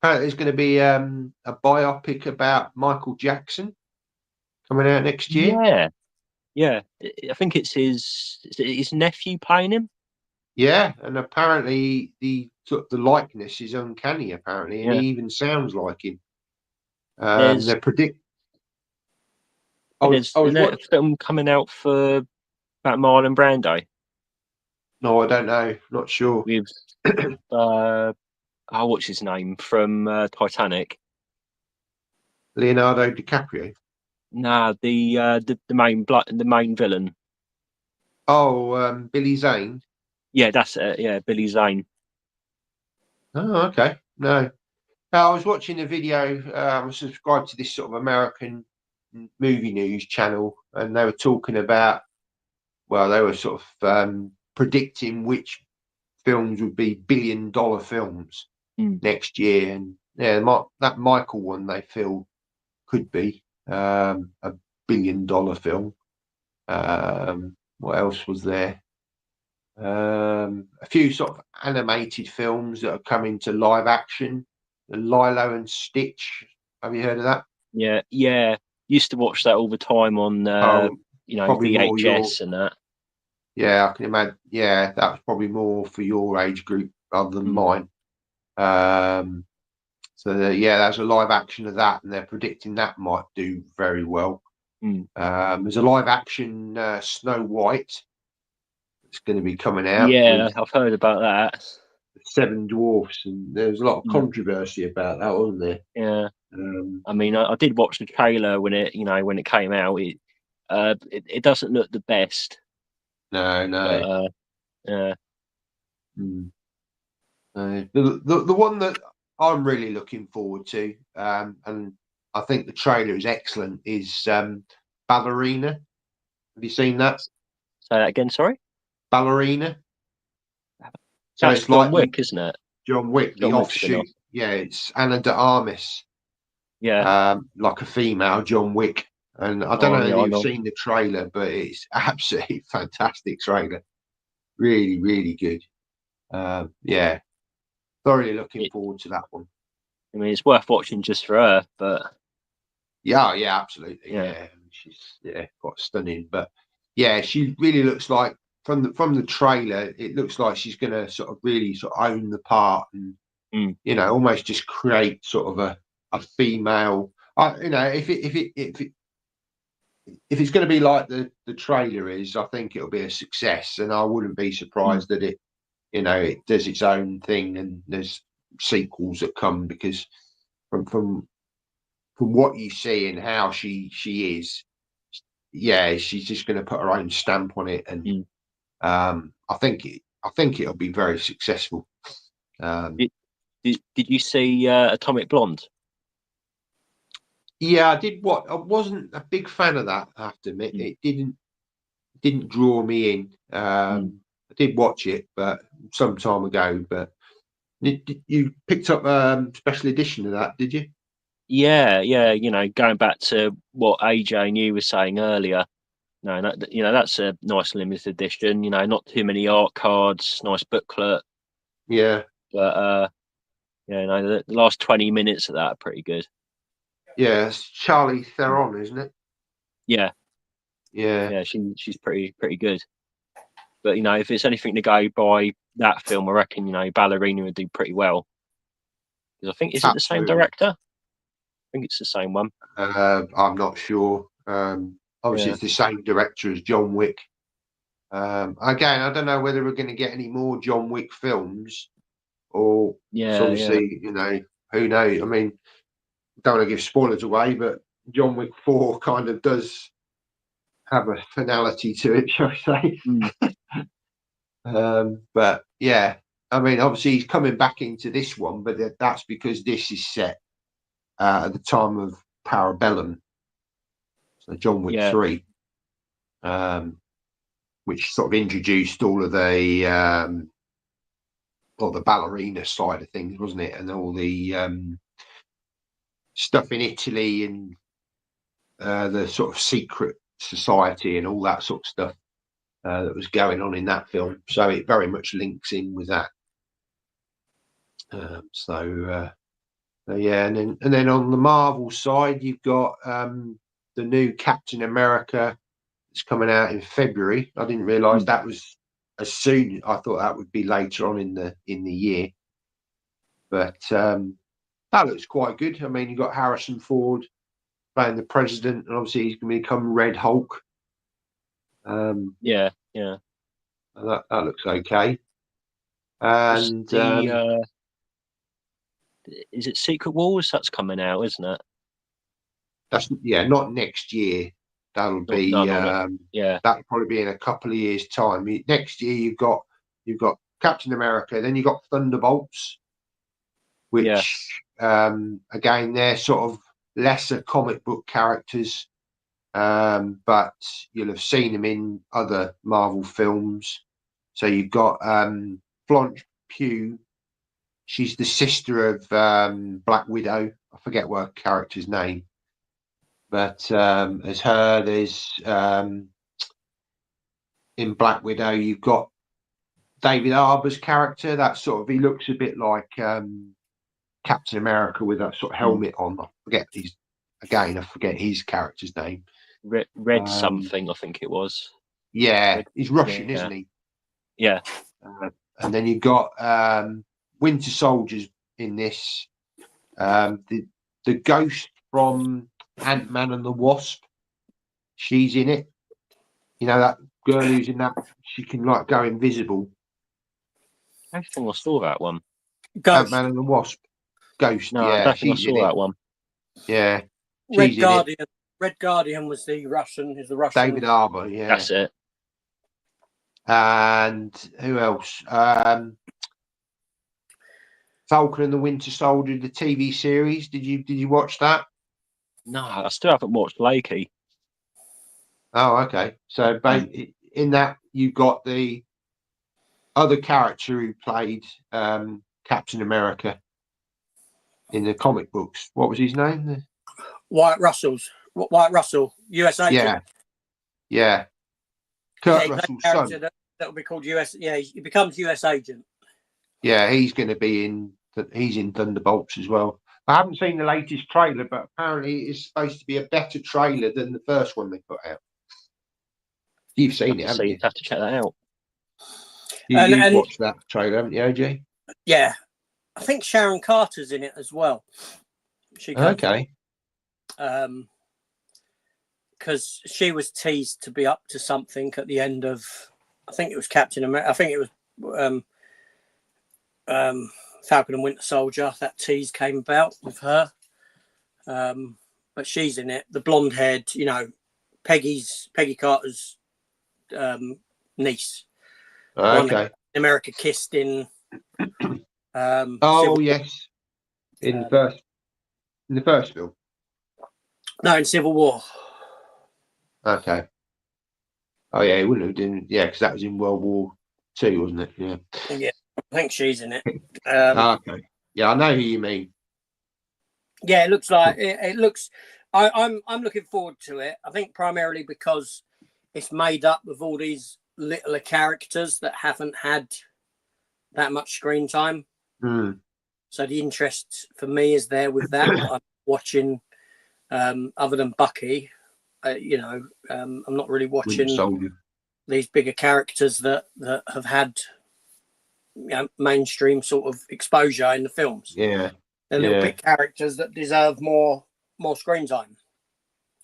there's going to be a biopic about Michael Jackson coming out next year. Yeah. I think it's his nephew playing him. Yeah, and apparently the likeness is uncanny. Apparently, and he even sounds like him. They predict. There's a film coming out about Marlon Brando. No, I don't know. Not sure. With what's his name from Titanic? Leonardo DiCaprio. Nah, the main villain. Oh, Billy Zane. Yeah, that's it. Yeah, Billy Zane. Oh, okay. No, I was watching a video. I was subscribed to this sort of American movie news channel, and they were talking about. Well, they were sort of predicting which films would be billion-dollar films next year, and yeah, that Michael one they feel could be a billion-dollar film. What else was there? A few sort of animated films that are coming to live action. The Lilo and Stitch. Have you heard of that? Yeah. Used to watch that all the time on VHS and that. Yeah, I can imagine. Yeah, that was probably more for your age group rather than mine. There's a live action of that, and they're predicting that might do very well. There's a live action Snow White that's going to be coming out Yeah, with I've heard about that. Seven Dwarfs, and there was a lot of controversy about that, wasn't there? Yeah. Um, I mean, I did watch the trailer when it came out. It doesn't look the best, no, no. but yeah, The one that I'm really looking forward to, and I think the trailer is excellent, is Ballerina. Have you seen that? say that again. Sorry, Ballerina. So that's it's John like the Wick, isn't it? John Wick, the John Wick spin-off. offshoot. Yeah, it's Anna de Armas, Yeah. like a female John Wick. And I don't Oh know yeah, if I you've know. seen the trailer, but it's absolutely fantastic trailer. Really, really good. Yeah, thoroughly looking forward to that one. I mean, it's worth watching just for her, but Yeah, yeah, absolutely. yeah. Yeah, she's quite stunning. But yeah, she really looks like from the trailer, it looks like she's going to sort of really sort of own the part and almost just create sort of a female. If it's going to be like the trailer is, I think it'll be a success, and I wouldn't be surprised that it does its own thing and there's sequels that come, because from what you see and how she is, yeah, she's just going to put her own stamp on it, and I think it'll be very successful. Did you see Atomic Blonde? Yeah, I did. I wasn't a big fan of that, I have to admit. It didn't draw me in. I did watch it, but some time ago. But you picked up special edition of that, did you? Yeah. Going back to what AJ and you were saying earlier. No, that's a nice limited edition. Not too many art cards, nice booklet. Yeah. But the last 20 minutes of that are pretty good. Yeah, it's Charlie Theron, isn't it? Yeah. Yeah. She's pretty good. But if it's anything to go by that film, I reckon Ballerina would do pretty well. Because I think is it the same director? I think it's the same one. I'm not sure. Obviously, it's the same director as John Wick. Again, I don't know whether we're going to get any more John Wick films, or obviously, who knows? I mean, don't want to give spoilers away, but John Wick 4 kind of does have a finality to it, shall I say? But yeah, I mean, obviously he's coming back into this one, but that's because this is set at the time of Parabellum, so John Wick 3, which sort of introduced all of the the ballerina side of things, wasn't it, and all the stuff in Italy and the sort of secret society and all that sort of stuff that was going on in that film. So it very much links in with that. Yeah, and then on the Marvel side, you've got the new Captain America. It's coming out in February. I didn't realise that was as soon. I thought that would be later on in the year. But that looks quite good. I mean, you've got Harrison Ford playing the president, and obviously he's going to become Red Hulk. Yeah. That looks okay. And is it Secret Wars? That's coming out, isn't it? That's not next year. That'll be that'll probably be in a couple of years' time. Next year you've got Captain America, then you've got Thunderbolts, which again they're sort of lesser comic book characters, but you'll have seen them in other Marvel films. So you've got Florence Pugh. She's the sister of Black Widow. I forget what her character's name. But as her, there's in Black Widow, you've got David Harbour's character. That sort of, he looks a bit like Captain America with that sort of helmet on. I forget his character's name. Red something, I think it was. Yeah, he's Russian, isn't he? Yeah. And then you've got Winter Soldiers in this. The ghost from Ant-Man and the Wasp, she's in it. You know, that girl who's in that, she can like go invisible. I don't think I saw that one. Ghost. Ant-Man and the Wasp. Ghost, No, I yeah, don't think I she's in saw it. that one. Yeah, Red she's in it. Guardian. Red Guardian was the Russian. Is the Russian? David Harbour, yeah. That's it. And who else? Falcon and the Winter Soldier, the TV series. Did you watch that? No, I still haven't watched Lakey. Oh, okay. So in that you got the other character who played Captain America in the comic books. What was his name? Wyatt Russell, US agent. Yeah, yeah. Kurt Russell's son. That'll be called US. Yeah, he becomes US agent. Yeah, he's going to be in. He's in Thunderbolts as well. I haven't seen the latest trailer, but apparently it's supposed to be a better trailer than the first one they put out. You've seen it, haven't you? Have to check that out. You've watched that trailer, haven't you, OJ? Yeah, I think Sharon Carter's in it as well. She okay. Because she was teased to be up to something at the end of, I think it was Captain America. I think it was Falcon and Winter Soldier. That tease came about with her, but she's in it. The blonde-haired, Peggy Carter's niece. Okay. America kissed in. Yes, in the first film. No, in Civil War. Okay. Oh yeah, it wouldn't have been. Yeah, because that was in World War II, wasn't it? Yeah. Yeah, I think she's in it. Okay. Yeah, I know who you mean. Yeah, it looks like it looks. I'm looking forward to it. I think primarily because it's made up of all these littler characters that haven't had that much screen time. So the interest for me is there with that. I'm watching, other than Bucky, I'm not really watching these bigger characters that have had mainstream sort of exposure in the films. Yeah, they're little big characters that deserve more screen time.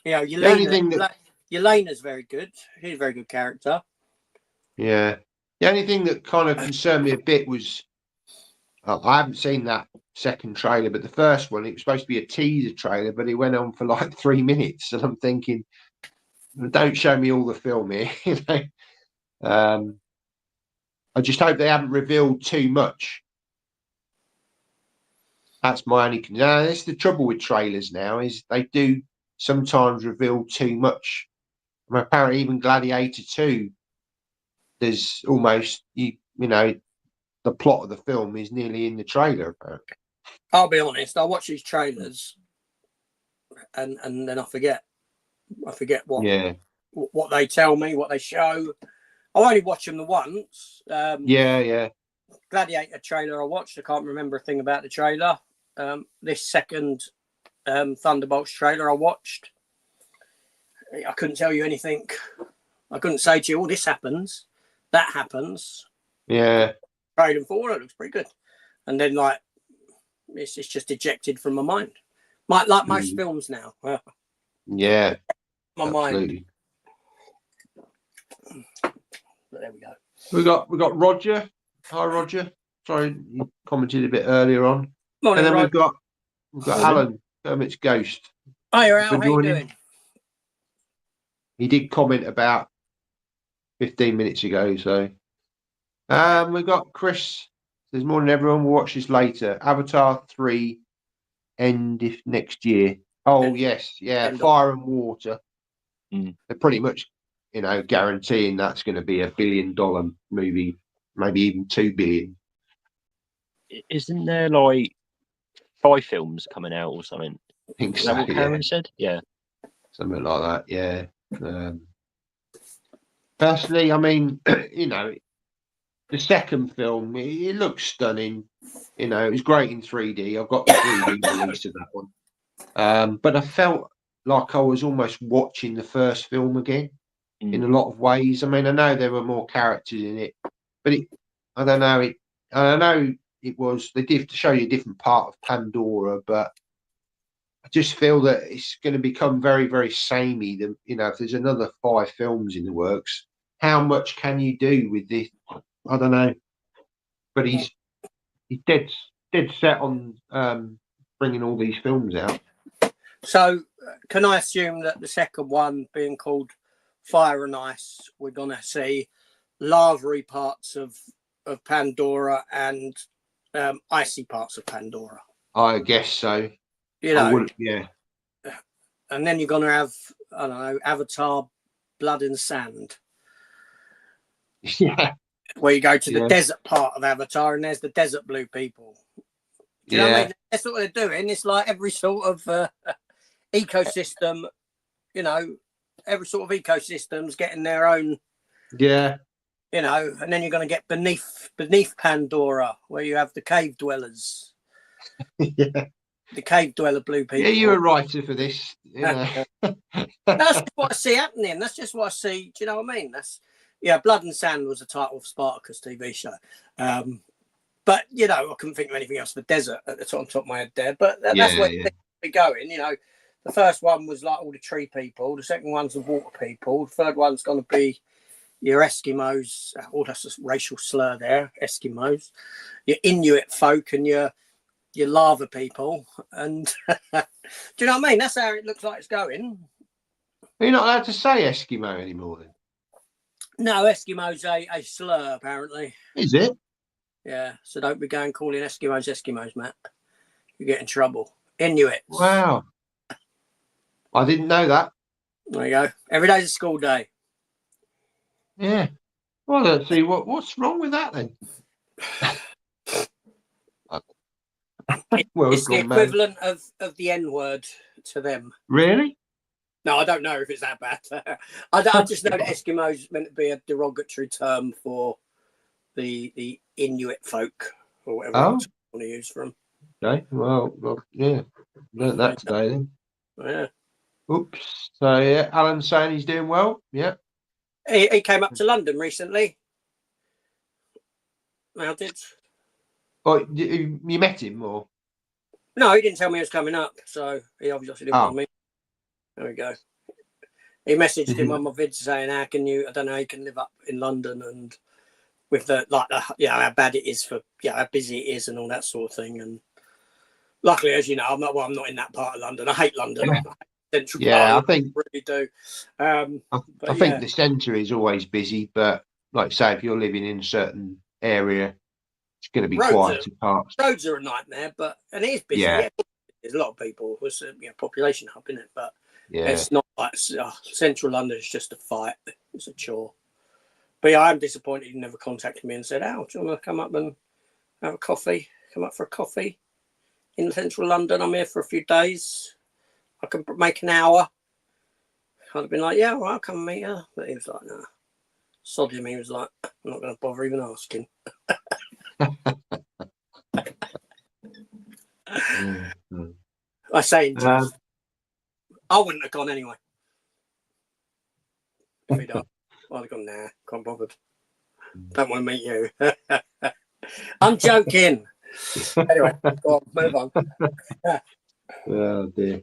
Yelena's very good. She's a very good character. Yeah. The only thing that kind of concerned me a bit was I haven't seen that second trailer, but the first one, it was supposed to be a teaser trailer, but it went on for like 3 minutes. And I'm thinking, don't show me all the film here. I just hope they haven't revealed too much. That's my only concern. That's the trouble with trailers now, is they do sometimes reveal too much. Apparently, even Gladiator 2, there's almost, the plot of the film is nearly in the trailer, apparently. I'll be honest, I watch these trailers and then I forget what they tell me, what they show. I only watch them the once. Gladiator trailer I watched, I can't remember a thing about the trailer. This second Thunderbolts trailer I watched, I couldn't tell you anything. I couldn't say to you, this happens, that happens. Yeah. Trading forward, it looks pretty good. And then it's just ejected from my mind. Like most films now. Yeah. My absolutely. Mind. But there we go. We got Roger. Hi Roger. Sorry, you commented a bit earlier on. Morning, and then Roger. we've got Alan, Kermit's Ghost. Hi, Al. How you doing? He did comment about 15 minutes ago, so we've got Chris. There's more than everyone will watch this later. Avatar 3 end if next year. Oh yes, yeah, Fire and Water. They're pretty much, guaranteeing that's going to be $1 billion movie, maybe even 2 billion. Isn't there like 5 films coming out or something? I think Is so. that what Karen said? Yeah, something like that. Yeah. Personally, I mean, the second film, it looks stunning. It was great in 3D. I've got the 3D release of that one. But I felt like I was almost watching the first film again in a lot of ways. I mean, I know there were more characters in it, but I don't know. I know it was, they did show you a different part of Pandora, but I just feel that it's going to become very, very samey. If there's another 5 films in the works, how much can you do with this? I don't know, but he's dead set on bringing all these films out. So, can I assume that the second one, being called Fire and Ice, we're gonna see lavary parts of Pandora and icy parts of Pandora? I guess so. You know, yeah. And then you're gonna have, I don't know, Avatar, Blood and Sand. Yeah. Where you go to the desert part of Avatar, and there's the desert blue people. Do you know what I mean? That's what they're doing. It's like every sort of ecosystem, you know, every sort of ecosystem's getting their own. Yeah. You know, and then you're going to get beneath Pandora, where you have the cave dwellers. Yeah. The cave dweller blue people. Yeah, you're a writer for this. You know. That's just what I see happening. That's just what I see. Do you know what I mean? Blood and Sand was the title of Spartacus TV show. But you know, I couldn't think of anything else for desert at the top of my head there. But that's where we're going. You know, the first one was like all the tree people. The second one's the water people. The third one's going to be your Eskimos. Oh, that's a racial slur there. Eskimos. Your Inuit folk and your lava people. And do you know what I mean? That's how it looks like it's going. You're not allowed to say Eskimo anymore, then? No, Eskimo's a slur, apparently. Is it? Yeah, so don't be going calling Eskimos, Matt. You get in trouble. Inuits. Wow. I didn't know that. There you go. Every day's a school day. Yeah. Well, let's see what's wrong with that then. It's the equivalent of the N-word to them. Really? No, I don't know if it's that bad. I just know that Eskimos meant to be a derogatory term for the Inuit folk or whatever you want to use for them. Okay. Well, yeah. Learned that today then. Yeah. Oops. So yeah, Alan's saying he's doing well. Yeah. He came up to London recently. How did? Oh, you met him or? No, he didn't tell me he was coming up, so he obviously didn't want me. There we go. He messaged him on my vid saying, "How can you? I don't know. How you can live up in London and with the how bad it is for how busy it is and all that sort of thing." And luckily, as you know, I'm not in that part of London. I hate London. Yeah. Central I think I really do. I think the centre is always busy, but like say, if you're living in a certain area, it's going to be quieter parts. Roads are a nightmare, and it is busy. Yeah. There's a lot of people. It's a population hub, isn't it? But it's not like central London is just a fight. It's a chore. But yeah, I'm disappointed he never contacted me and said, "Oh, do you want to come up and have a coffee? Come up for a coffee in central London. I'm here for a few days. I can make an hour." I'd have been like, "Yeah, well, I'll come and meet you." But he was like, "No." Sod him. He was like, "I'm not going to bother even asking." I say, I wouldn't have gone anyway. If he'd I'd have gone, nah, can't bothered. Don't want to meet you. I'm joking. Anyway, go on, move on. Oh dear.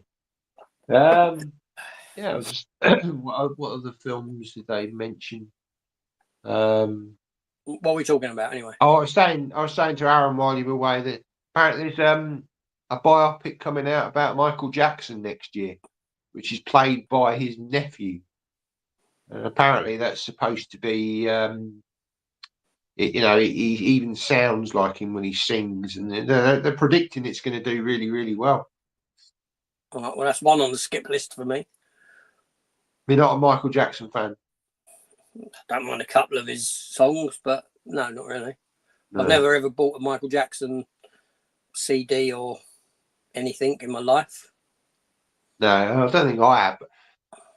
Yeah, just what other films did they mention? What are we talking about anyway? Oh, I was saying to Arron while you were away that apparently there's a biopic coming out about Michael Jackson next year, which is played by his nephew. And apparently that's supposed to be, he even sounds like him when he sings, and they're predicting it's going to do really, really well. All right, well, that's one on the skip list for me. You're not a Michael Jackson fan? I don't mind a couple of his songs, but no, not really. No. I've never ever bought a Michael Jackson CD or anything in my life. No, I don't think I have. But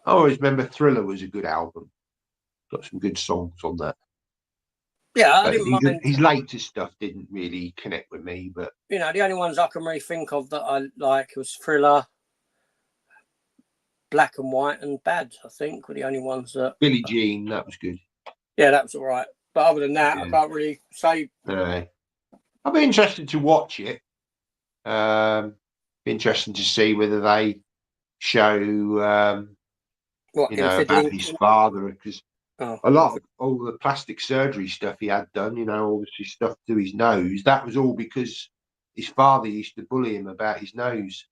I always remember Thriller was a good album. Got some good songs on that. Yeah, I didn't mind. His later stuff didn't really connect with me, but the only ones I can really think of that I like was Thriller, Black and White, and Bad. I think were the only ones that. Billie Jean, that was good. Yeah, that was all right. But other than that, I can't really say. I'd be interested to watch it. Be interesting to see whether they show, about his father, because Oh. A lot of all the plastic surgery stuff he had done, obviously stuff to his nose, that was all because his father used to bully him about his nose.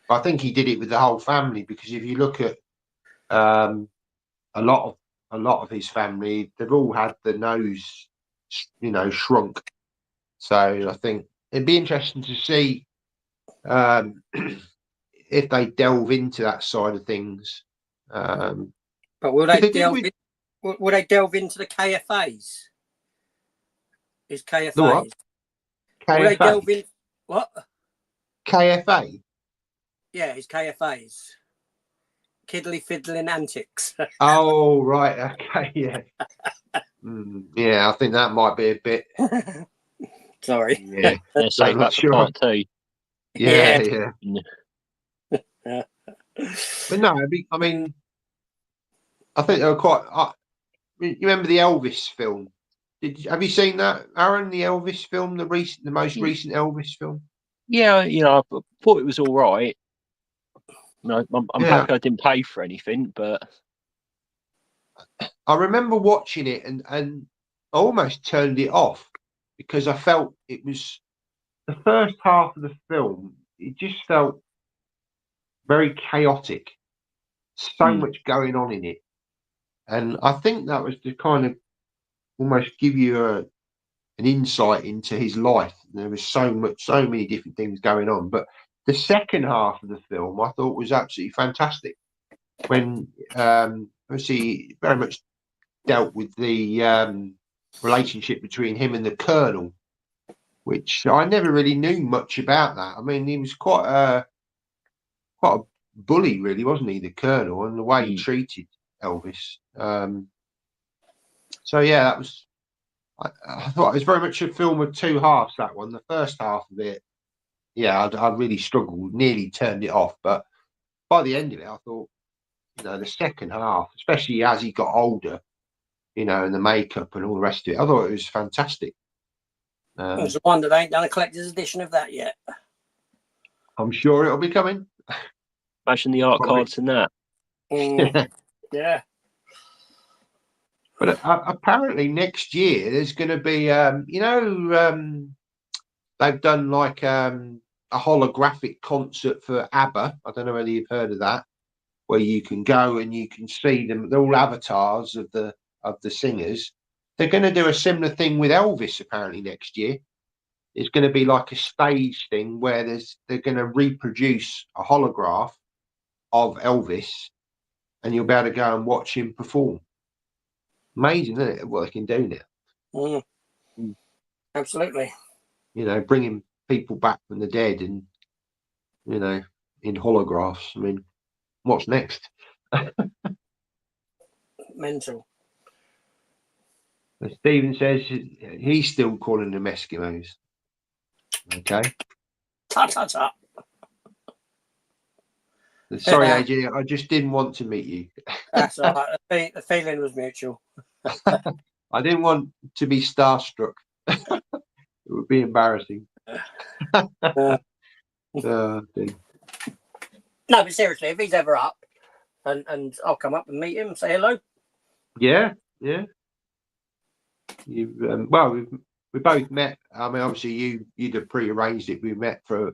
But I think he did it with the whole family, because if you look at a lot of his family, they've all had the nose, shrunk. So I think it'd be interesting to see if they delve into that side of things. But will they delve into the KFAs? His KFAs? The what? KFA? Will they delve in what? KFA? Yeah, his KFAs. Kiddly fiddling antics. Oh, right. Okay, yeah. Yeah, I think that might be a bit. Sorry. Yeah. Let's save that for part 2. Yeah. But no, I mean, I think they were quite. You remember the Elvis film? Have you seen that, Arron? The Elvis film, the most recent Elvis film. Yeah, I thought it was all right. I'm happy I didn't pay for anything, but I remember watching it and I almost turned it off, because I felt it was the first half of the film. It just felt very chaotic. So much going on in it, and I think that was to kind of almost give you an insight into his life. There was so many different things going on. But the second half of the film I thought was absolutely fantastic, when obviously very much dealt with the relationship between him and the Colonel, which I never really knew much about that. I mean, he was quite a bully, really, wasn't he, the Colonel, and the way he treated Elvis. So yeah, that was. I thought it was very much a film of two halves. That one, the first half of it, yeah, I really struggled, nearly turned it off. But by the end of it, I thought, the second half, especially as he got older, and the makeup and all the rest of it, I thought it was fantastic. It's a wonder they ain't done a collector's edition of that yet. I'm sure it'll be coming. Imagine the art cards in that. Yeah. But apparently next year there's going to be, they've done like a holographic concert for ABBA. I don't know whether you've heard of that, where you can go and you can see them. They're all avatars of the singers. They're going to do a similar thing with Elvis apparently next year. It's going to be like a stage thing where they're going to reproduce a holograph of Elvis, and you'll be able to go and watch him perform. Amazing, isn't it, what they can do now? Absolutely. Bringing people back from the dead, and in holographs. I mean, what's next? Mental. Stephen says he's still calling them Eskimos. Okay. Ta. Sorry, AJ, I just didn't want to meet you. That's all right. The feeling was mutual. I didn't want to be starstruck. It would be embarrassing. No, but seriously, if he's ever up, and I'll come up and meet him and say hello. Yeah. You've we both met. I mean, obviously you'd have pre-arranged it. We met for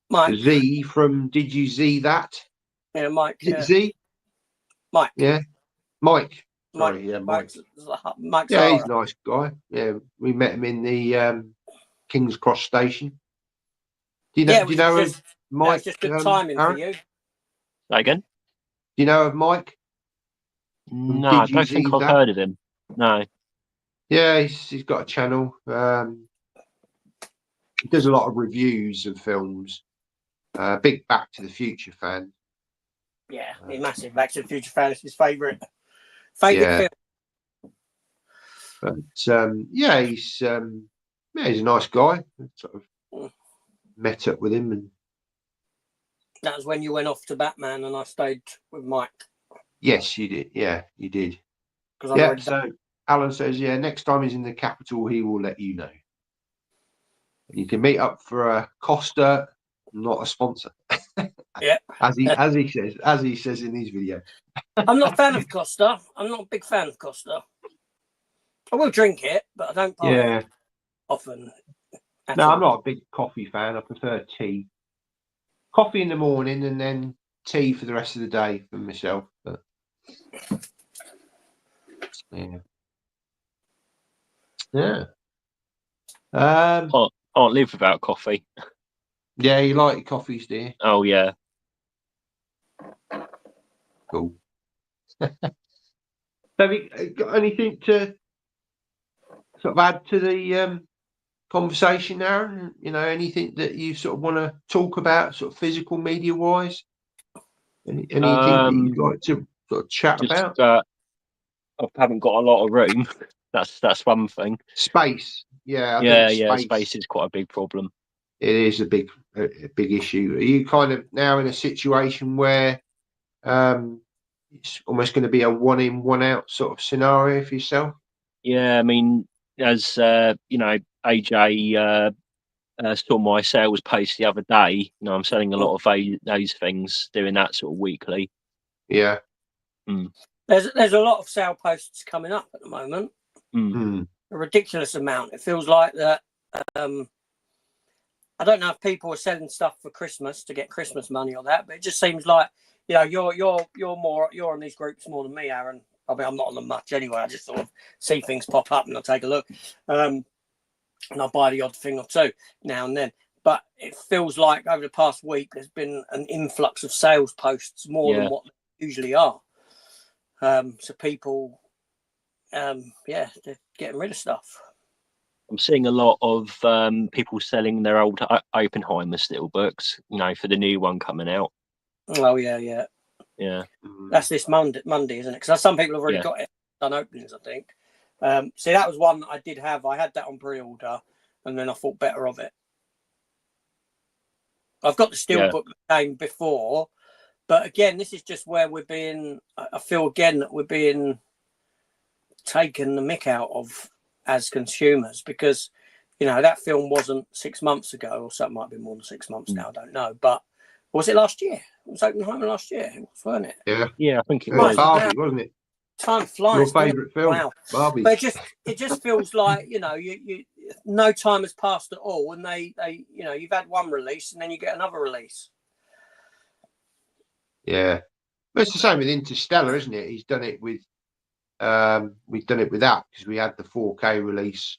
Mike. Z from Did You Z That? Yeah, Mike. Z? Mike. Yeah. Mike. Sorry, yeah, Mike. Mike's yeah, he's a nice guy. Yeah, we met him in the King's Cross station. Do you know of Mike? Just good timing Arron? for you. Again? Do you know of Mike? No, I don't think I've heard of him. No. Yeah, he's got a channel. He does a lot of reviews of films. Big Back to the Future fan. Yeah, he's massive Back to the Future fan. It's his favourite film. But he's a nice guy. Sort of met up with him, and that was when you went off to Batman, and I stayed with Mike. Yes, you did. Yeah, you did. So Alan says, next time he's in the capital, he will let you know. You can meet up for a Costa, not a sponsor. Yeah. As he says in his video. I'm not a fan of Costa. I'm not a big fan of Costa. I will drink it, but I don't buy it often. No, I'm not a big coffee fan. I prefer tea. Coffee in the morning and then tea for the rest of the day for myself. But yeah. Can't live without coffee. Yeah, you like your coffees, do you? Oh yeah. Cool. Have you got anything to sort of add to the conversation now? You know, anything that you sort of want to talk about, sort of physical media wise? Anything that you'd like to sort of chat about? I haven't got a lot of room. That's one thing. Space. Yeah, I think space is quite a big problem. It is a big issue. Are you kind of now in a situation where it's almost going to be a one in, one out sort of scenario for yourself? Yeah, I mean, as AJ saw my sales post the other day. You know, I'm selling a lot of those things, doing that sort of weekly. Yeah. There's a lot of sale posts coming up at the moment. A ridiculous amount. It feels like that. I don't know if people are selling stuff for Christmas to get Christmas money or that, but it just seems like, you know, you're on these groups more than me, Aaron. I mean, I'm not on them much anyway. I just sort of see things pop up and I take a look, and I buy the odd thing or two now and then. But it feels like over the past week there's been an influx of sales posts more than what they usually are. So people, they're getting rid of stuff. I'm seeing a lot of people selling their old Oppenheimer steel books, you know, for the new one coming out. Oh yeah. That's this Monday, isn't it? Because some people have already got it done openings, I think. See, that was one that I did have. I had that on pre-order, and then I thought better of it. I've got the steel book that came before, but again, this is just where we're being. I feel again that we're being taken the mick out of as consumers, because you know that film wasn't 6 months ago, or something, might be more than 6 months now. I don't know, but was it last year? It was Oppenheimer last year, wasn't it? Yeah, I think it was. Barbie, wasn't it? Time flies. Your favourite film, wow. Barbie. But it just feels like, you know, you no time has passed at all, and they you know, you've had one release and then you get another release. Yeah, but it's the same with Interstellar, isn't it? He's done it with we've done it with that because we had the 4K release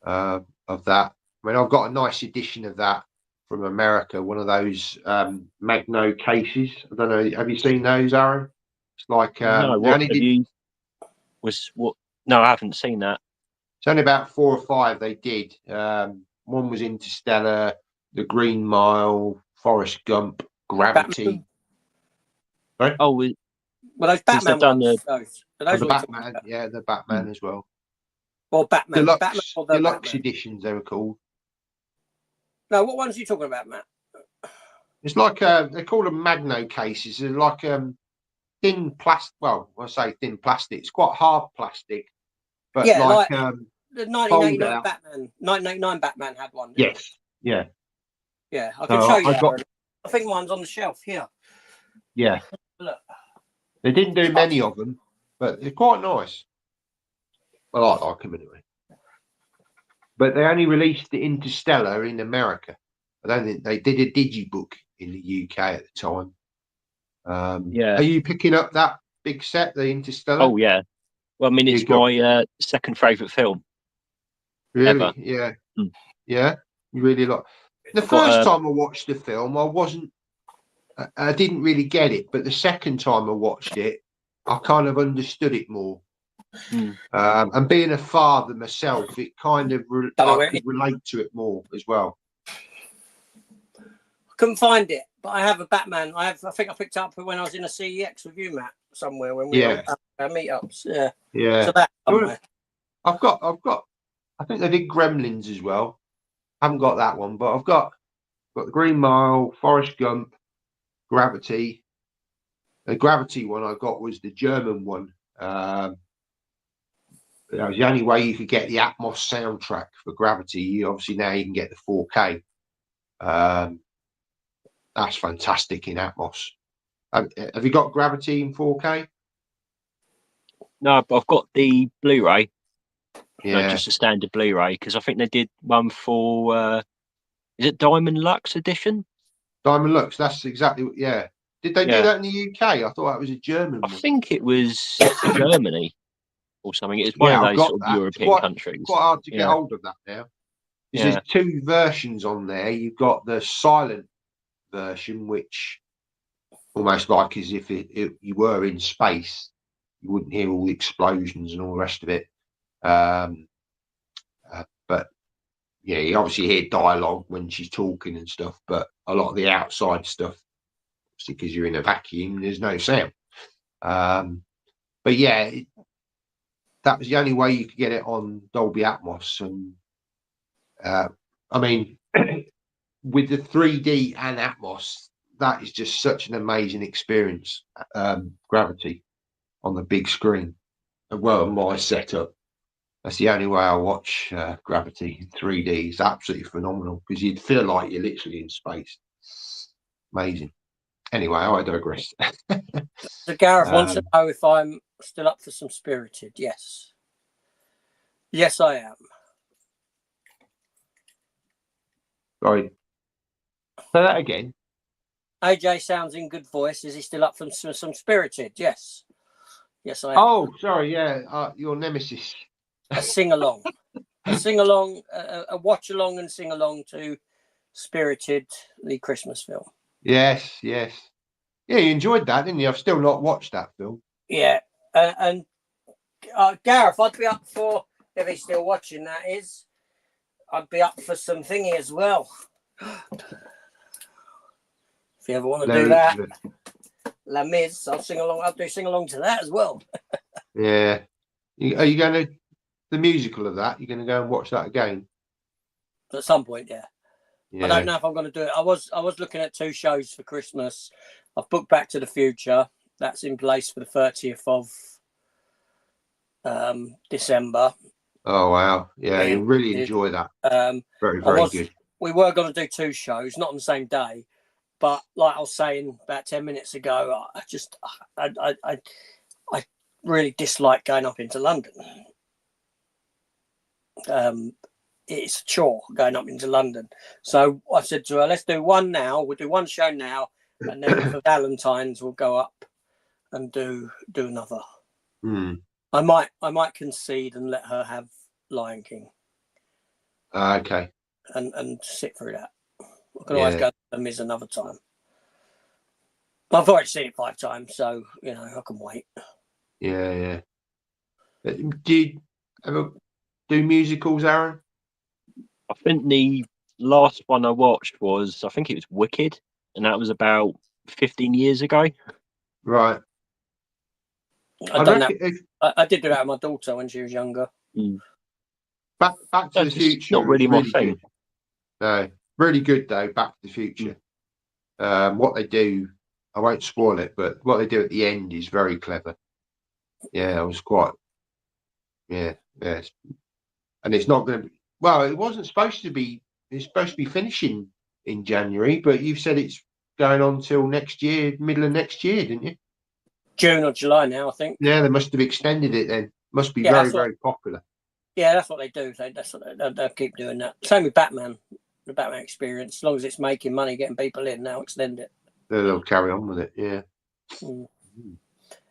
of that. I mean, I've got a nice edition of that from America, one of those Magno cases. I don't know, have you seen those, Arron? It's like No, no, I haven't seen that. It's only about 4 or 5 they did. One was Interstellar, The Green Mile, Forrest Gump, Gravity. Right? Oh, well, those Batman ones. The Batman, the Batman as well. Or Batman. Deluxe editions, they were called. No, what ones are you talking about, Matt? It's like they call them Magno cases. They're like thin plastic. Well, I say thin plastic. It's quite hard plastic, but like the 1989 Batman. 1989 Batman had one. Yes. Yeah. Yeah, I can show you. I think mine's on the shelf here. Yeah. Look. They didn't do many of them, but they're quite nice. Well, I like them anyway. But they only released the Interstellar in America. I don't think they did a digibook in the UK at the time. Are you picking up that big set, the Interstellar? Oh yeah. Well, I mean, it's my second favourite film. Really? Ever. Yeah. Yeah. You really like. The first time I watched the film, I didn't really get it, but the second time I watched it, I kind of understood it more. And being a father myself, it kind of I could relate to it more as well. I couldn't find it, but I have a Batman. I think I picked it up when I was in a CEX with you, Matt, somewhere when we were at our meetups. Yeah. So that somewhere. I've got. I think they did Gremlins as well. I haven't got that one, but I've got the Green Mile, Forrest Gump, Gravity. The Gravity one I got was the German one. That was the only way you could get the Atmos soundtrack for Gravity. Obviously now you can get the 4K. that's fantastic in Atmos. Have you got Gravity in 4K? No, but I've got the Blu-ray. No, Yeah, just a standard Blu-ray, because I think they did one for is it Diamond Lux edition? Diamond Lux. That's exactly. Yeah. Did they do Yeah, that in the UK? I thought that was a German I one. think it was Germany or something. It's one Yeah, of I've those got sort of that. It's European countries. quite hard to get Yeah, hold of that now. Because yeah, there's two versions on there. You've got the silent version, which almost like as if you were in space, you wouldn't hear all the explosions and all the rest of it. But yeah, you obviously hear dialogue when she's talking and stuff, but a lot of the outside stuff, obviously, because you're in a vacuum, there's no sound. But yeah, that was the only way you could get it on Dolby Atmos. And I mean, with the 3D and Atmos, that is just such an amazing experience. Gravity on the big screen. Well, on my setup, that's the only way I watch Gravity in 3D. It's absolutely phenomenal because you'd feel like you're literally in space. Amazing. Anyway, I digress. So Gareth wants to know if I'm still up for some Spirited. Yes. Yes, I am. Sorry. Say that again. AJ sounds in good voice. Is he still up for some Spirited? Yes. Yes, I am. Oh, sorry. Yeah, your nemesis. A sing-along. A watch-along and sing-along to Spirited, the Christmas film. Yes. Yeah, you enjoyed that, didn't you? I've still not watched that film. Yeah. And Gareth, I'd be up for, if he's still watching that, I'd be up for some thingy as well. If you ever want to do that, La Miz, I'll do sing along to that as well. Yeah. Are you going to the musical of that? You're going to go and watch that again? At some point, yeah. I don't know if I'm going to do it. I was looking at 2 shows for Christmas. I've booked Back to the Future. That's in place for the 30th of December. Oh wow! Yeah, you really enjoy that. Very good. We were going to do 2 shows, not on the same day, but like I was saying about 10 minutes ago, I really dislike going up into London. It's a chore going up into London. So I said to her, let's do one now. We'll do one show now, and then for Valentine's we'll go up and do another. I might concede and let her have Lion King. Okay. And sit through that. I can always go to The Miz another time. I've already seen it 5 times, so I can wait. Yeah. Do you ever do musicals, Arron? I think the last one I watched was, I think it was Wicked, and that was about 15 years ago. Right. I did do that with my daughter when she was younger. Back to the Future. Not really my thing. Good. No, really good though. Back to the Future. What they do, I won't spoil it, but what they do at the end is very clever. Yeah, it was quite. Yeah. And it's not going to be. Well, it wasn't supposed to be. It's supposed to be finishing in January, but you've said it's going on till next year, middle of next year, didn't you? June or July now, I think. Yeah, they must have extended it then. Must be very popular. Yeah, that's what they do. They'll keep doing that. Same with Batman, the Batman experience. As long as it's making money, getting people in, now extend it. They'll carry on with it, yeah.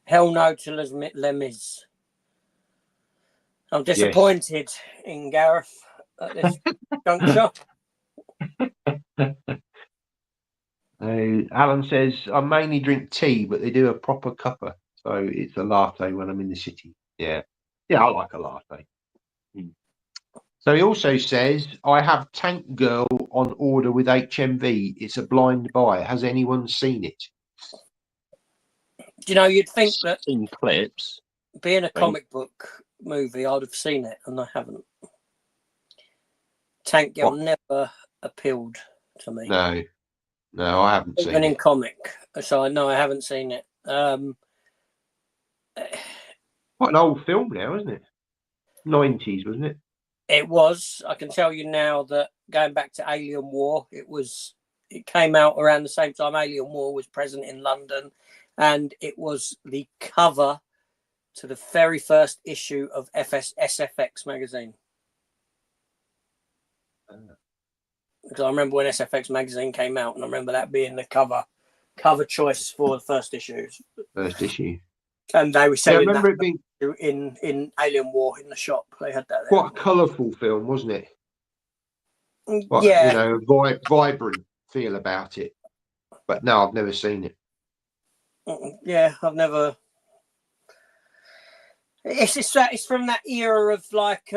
Hell no to Les Mis. I'm disappointed in Gareth at this juncture. Alan says, I mainly drink tea, but they do a proper cuppa. So it's a latte when I'm in the city. Yeah, I like a latte. So he also says, I have Tank Girl on order with HMV. It's a blind buy. Has anyone seen it? Do you know, you'd think that in clips, being a comic book movie, I'd have seen it, and I haven't. Tank Girl never appealed to me. No, I haven't seen it. Even in comic. So I know I haven't seen it. Quite an old film now, isn't it? 90s, wasn't it? It was. I can tell you now that going back to Alien War, it was it came out around the same time Alien War was present in London, and it was the cover to the very first issue of SFX magazine. Because I remember when SFX magazine came out, and I remember that being the cover choice for the first issues. First issue. And they were selling I remember that it being in Alien War in the shop. They had that there. quite a colourful film, wasn't it? Quite, yeah, you know, vibrant feel about it. But no, I've never seen it. Yeah, I've never. It's from that era of like,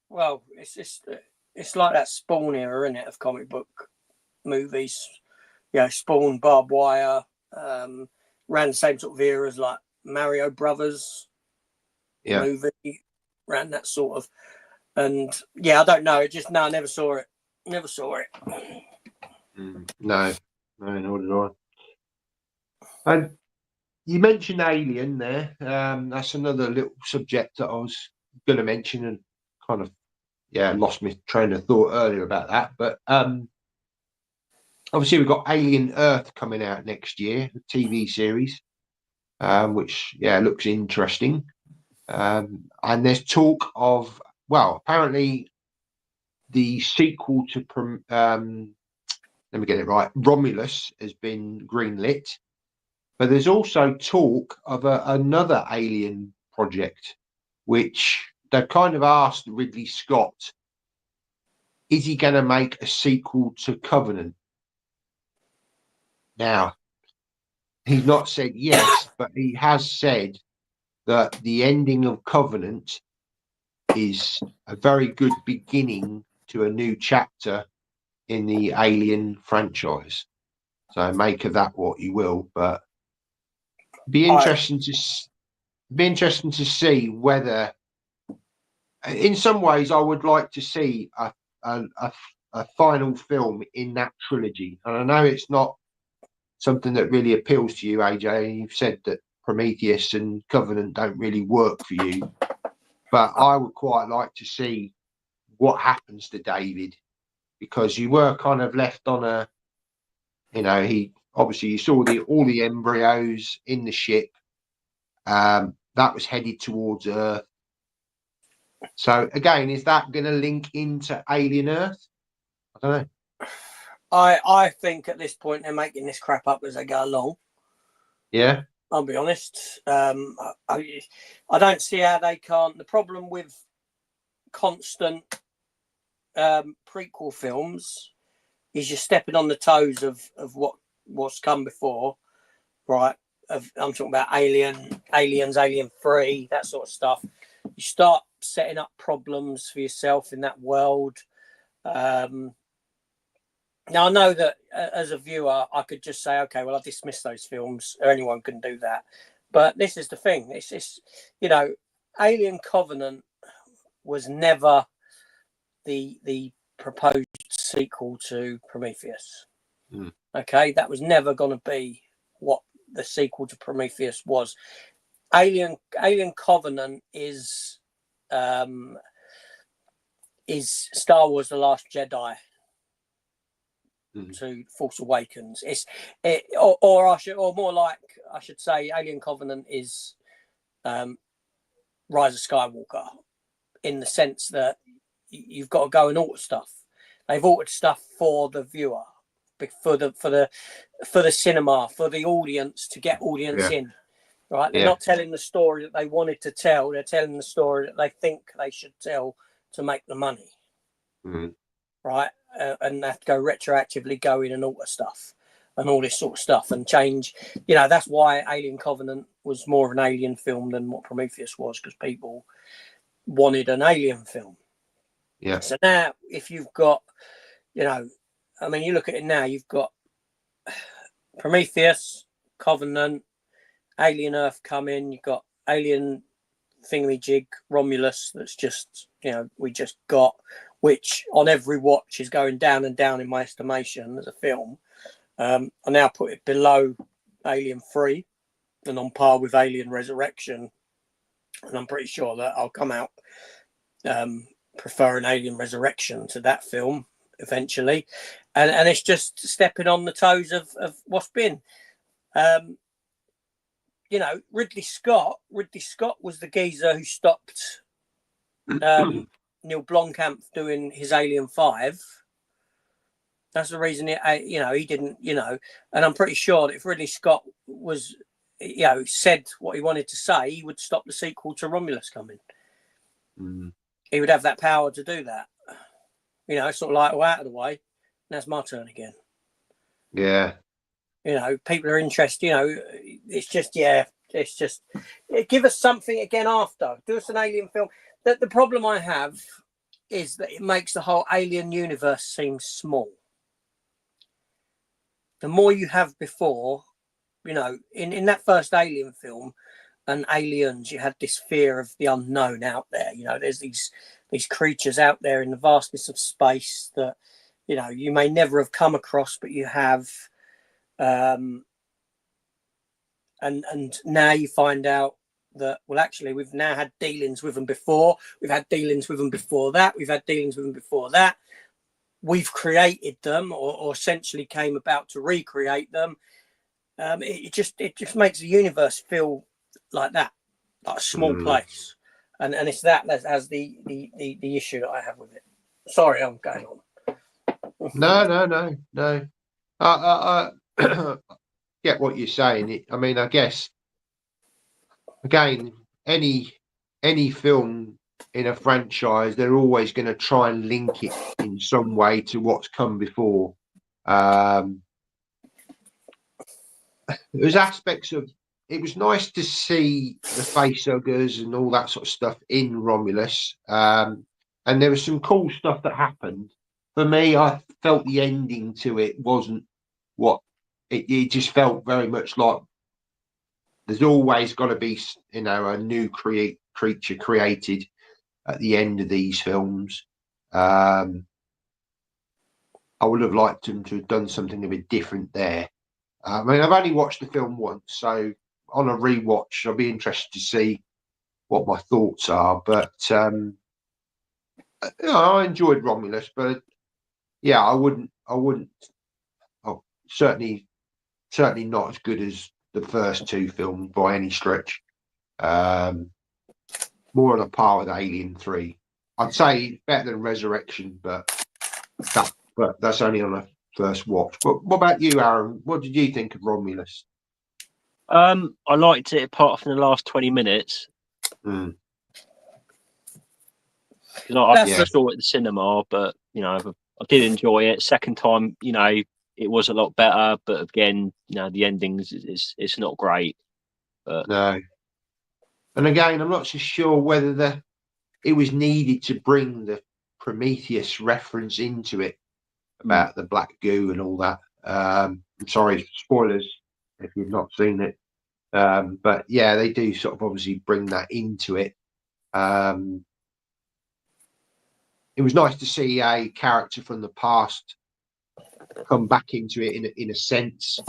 well, it's like that Spawn era, isn't it, of comic book movies? You know, Spawn, Barbed Wire, ran the same sort of era as like Mario Brothers movie, ran that sort of. And yeah, I don't know. I never saw it. Never saw it. No, nor did I. And you mentioned Alien there. That's another little subject that I was going to mention, and kind of lost my train of thought earlier about that. But obviously we've got Alien Earth coming out next year, the TV series, which looks interesting. And there's talk of, well, apparently the sequel to let me get it right, Romulus has been greenlit, but there's also talk of another Alien project, which they've kind of asked Ridley Scott, is he going to make a sequel to Covenant? Now, he's not said yes, but he has said that the ending of Covenant is a very good beginning to a new chapter in the Alien franchise. So make of that what you will, but be interesting to see whether, in some ways, I would like to see a final film in that trilogy. And I know it's not something that really appeals to you, AJ. You've said that Prometheus and Covenant don't really work for you, but I would quite like to see what happens to David, because you were kind of left on a, you saw all the embryos in the ship. That was headed towards Earth. So again, is that going to link into Alien Earth? I don't know. I think at this point they're making this crap up as they go along. Yeah. I'll be honest. I don't see how they can't. The problem with constant prequel films is you're stepping on the toes of what's come before, right? I'm talking about Aliens, Alien 3, that sort of stuff. You start setting up problems for yourself in that world. Now, I know that as a viewer, I could just say, okay, well, I dismiss those films, or anyone can do that. But this is the thing. It's just, Alien Covenant was never the proposed sequel to Prometheus. Okay, that was never going to be what the sequel to Prometheus was. Alien Covenant is Star Wars: The Last Jedi to Force Awakens. Or more like I should say, Alien Covenant is Rise of Skywalker, in the sense that you've got to go and alter stuff. They've altered stuff for the viewer, for the cinema, for the audience, to get audience in. Right? They're not telling the story that they wanted to tell. They're telling the story that they think they should tell to make the money. Right? And they have to retroactively go in and alter stuff and all this sort of stuff and change. That's why Alien Covenant was more of an alien film than what Prometheus was, because people wanted an alien film. Yeah. So now, if you've got, you look at it now, you've got Prometheus, Covenant, Alien Earth coming, you've got Alien thingamajig, Romulus, that's just, we just got, which on every watch is going down and down in my estimation as a film. I now put it below Alien 3 and on par with Alien Resurrection. And I'm pretty sure that I'll come out preferring Alien Resurrection to that film. eventually, and it's just stepping on the toes of what's been. You know, Ridley Scott was the geezer who stopped Neil Blomkamp doing his Alien 5. That's the reason he didn't, and I'm pretty sure that if Ridley Scott was, said what he wanted to say, he would stop the sequel to Romulus coming. He would have that power to do that. Sort of like, out of the way. Now it's my turn again. Yeah. People are interested. It's just give us something again after. Do us an Alien film. The problem I have is that it makes the whole Alien universe seem small. The more you have before, in that first Alien film and Aliens, you had this fear of the unknown out there. There's these creatures out there in the vastness of space that, you may never have come across, but you have. And now you find out that, well, actually, we've now had dealings with them before. We've had dealings with them before that. We've had dealings with them before that. We've created them, or essentially came about to recreate them. It just makes the universe feel like that, like a small place, and it's that as the issue that I have with it. Sorry, I'm going on. No. I get what you're saying. I mean, I guess again, any film in a franchise, they're always going to try and link it in some way to what's come before. There's aspects of it was nice to see the facehuggers and all that sort of stuff in Romulus, and there was some cool stuff that happened. For me, I felt the ending to it wasn't what it just felt very much like. There's always got to be, a new creature created at the end of these films. I would have liked them to have done something a bit different there. I mean, I've only watched the film once, so on a rewatch, I'll be interested to see what my thoughts are. But I enjoyed Romulus, but yeah, I wouldn't. Oh, certainly not as good as the first two films by any stretch. More on a par with Alien 3. I'd say better than Resurrection, but that's only on a first watch. But what about you, Aaron? What did you think of Romulus? I liked it apart from the last 20 minutes. Because I saw it at the cinema, but I did enjoy it. Second time, it was a lot better, but again, the endings it's not great. But no. And again, I'm not so sure whether it was needed to bring the Prometheus reference into it about the black goo and all that. I'm sorry, spoilers if you've not seen it. But yeah, they do sort of obviously bring that into it. It was nice to see a character from the past come back into it in a sense,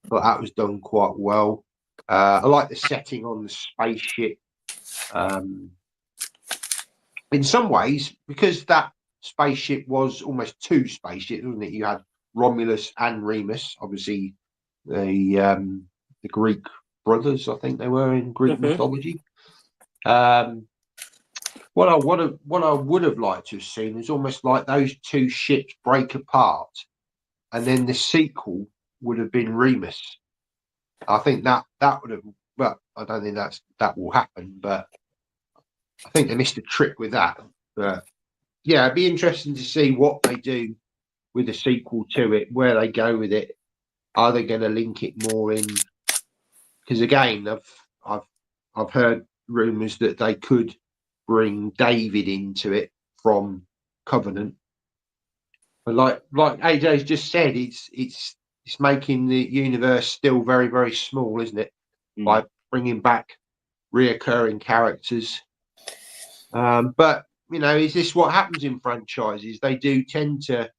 but that was done quite well. I like the setting on the spaceship. In some ways, because that spaceship was almost two spaceships, wasn't it? You had Romulus and Remus, obviously the Greek brothers, I think they were in Greek mythology. What I would have liked to have seen is almost like those two ships break apart, and then the sequel would have been Remus. I think that would have. Well, I don't think that will happen, but I think they missed a trick with that. But yeah, it'd be interesting to see what they do with the sequel to it, where they go with it. Are they going to link it more in? Because again, I've heard rumours that they could bring David into it from Covenant. But like AJ's just said, it's making the universe still very, very small, isn't it? By bringing back reoccurring characters. But is this what happens in franchises? They do tend to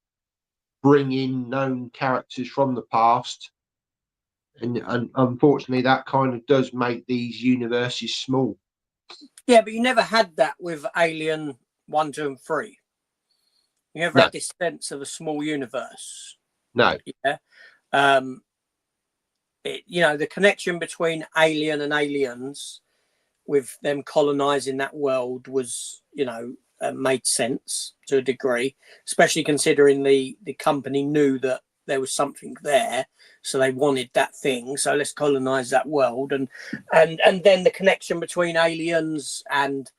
bring in known characters from the past, and unfortunately, that kind of does make these universes small. Yeah, but you never had that with Alien 1, 2, and 3. You ever had this sense of a small universe? No. Yeah. The connection between Alien and Aliens, with them colonizing that world, was, made sense to a degree, especially considering the company knew that there was something there, so they wanted that thing, so let's colonize that world. And then the connection between Aliens and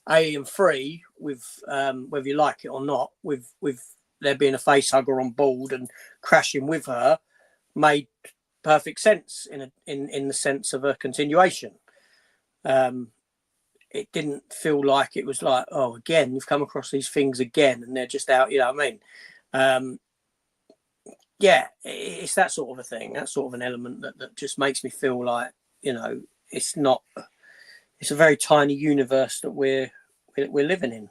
Alien 3, with whether you like it or not, with there being a face hugger on board and crashing with her, made perfect sense in the sense of a continuation. It didn't feel like it was like, oh, again, you've come across these things again and they're just out, you know what I mean? It's that sort of a thing, that sort of an element that just makes me feel like, it's a very tiny universe that we're living in.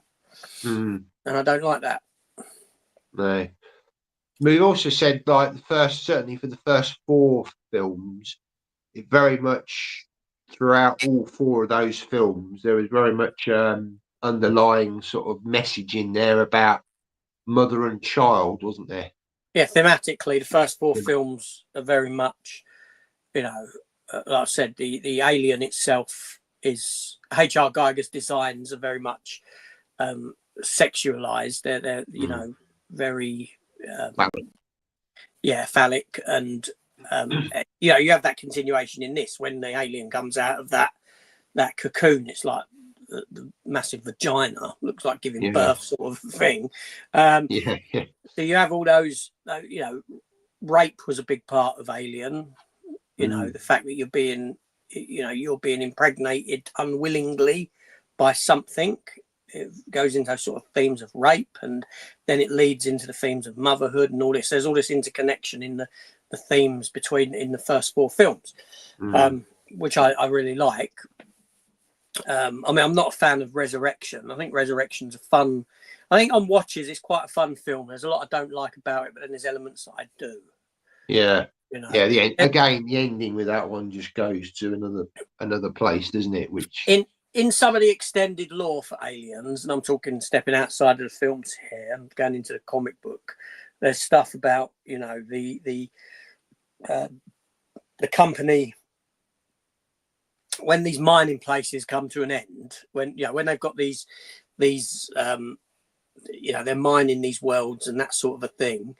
And I don't like that. No. We also said, like, certainly for the first 4 films, it very much, throughout all 4 of those films, there was very much underlying sort of message in there about mother and child, wasn't there? Yeah, thematically, the first 4 films are very much, like I said, the alien itself is, H.R. Geiger's designs are very much sexualized. They're very phallic, and you have that continuation in this when the alien comes out of that cocoon. It's like the massive vagina, looks like giving birth, sort of thing. So you have all those, rape was a big part of Alien. The fact that you're being impregnated unwillingly by something. It goes into those sort of themes of rape, and then it leads into the themes of motherhood and all this. There's all this interconnection in the themes in the first 4 films, which I really like. I'm not a fan of Resurrection. I think Resurrection's a fun. I think on watches it's quite a fun film. There's a lot I don't like about it, but then there's elements that I do. Yeah. The ending with that one just goes to another place, doesn't it? Which in some of the extended lore for Aliens, and I'm talking stepping outside of the films here and going into the comic book, there's stuff about the company, when these mining places come to an end, when they've got these they're mining these worlds and that sort of a thing.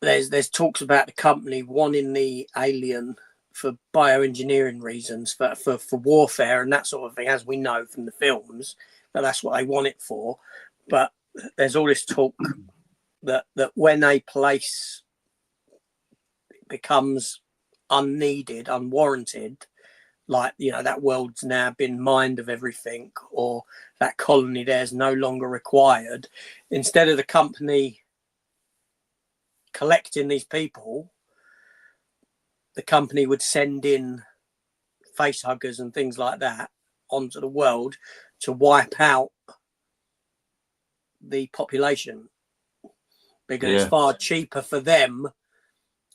There's talks about the company wanting the alien for bioengineering reasons, for warfare and that sort of thing, as we know from the films, that's what they want it for. But there's all this talk that when a place becomes unneeded, unwarranted, like that world's now been mined of everything, or that colony there's no longer required, instead of the company collecting these people, the company would send in face huggers and things like that onto the world to wipe out the population, because it's far cheaper for them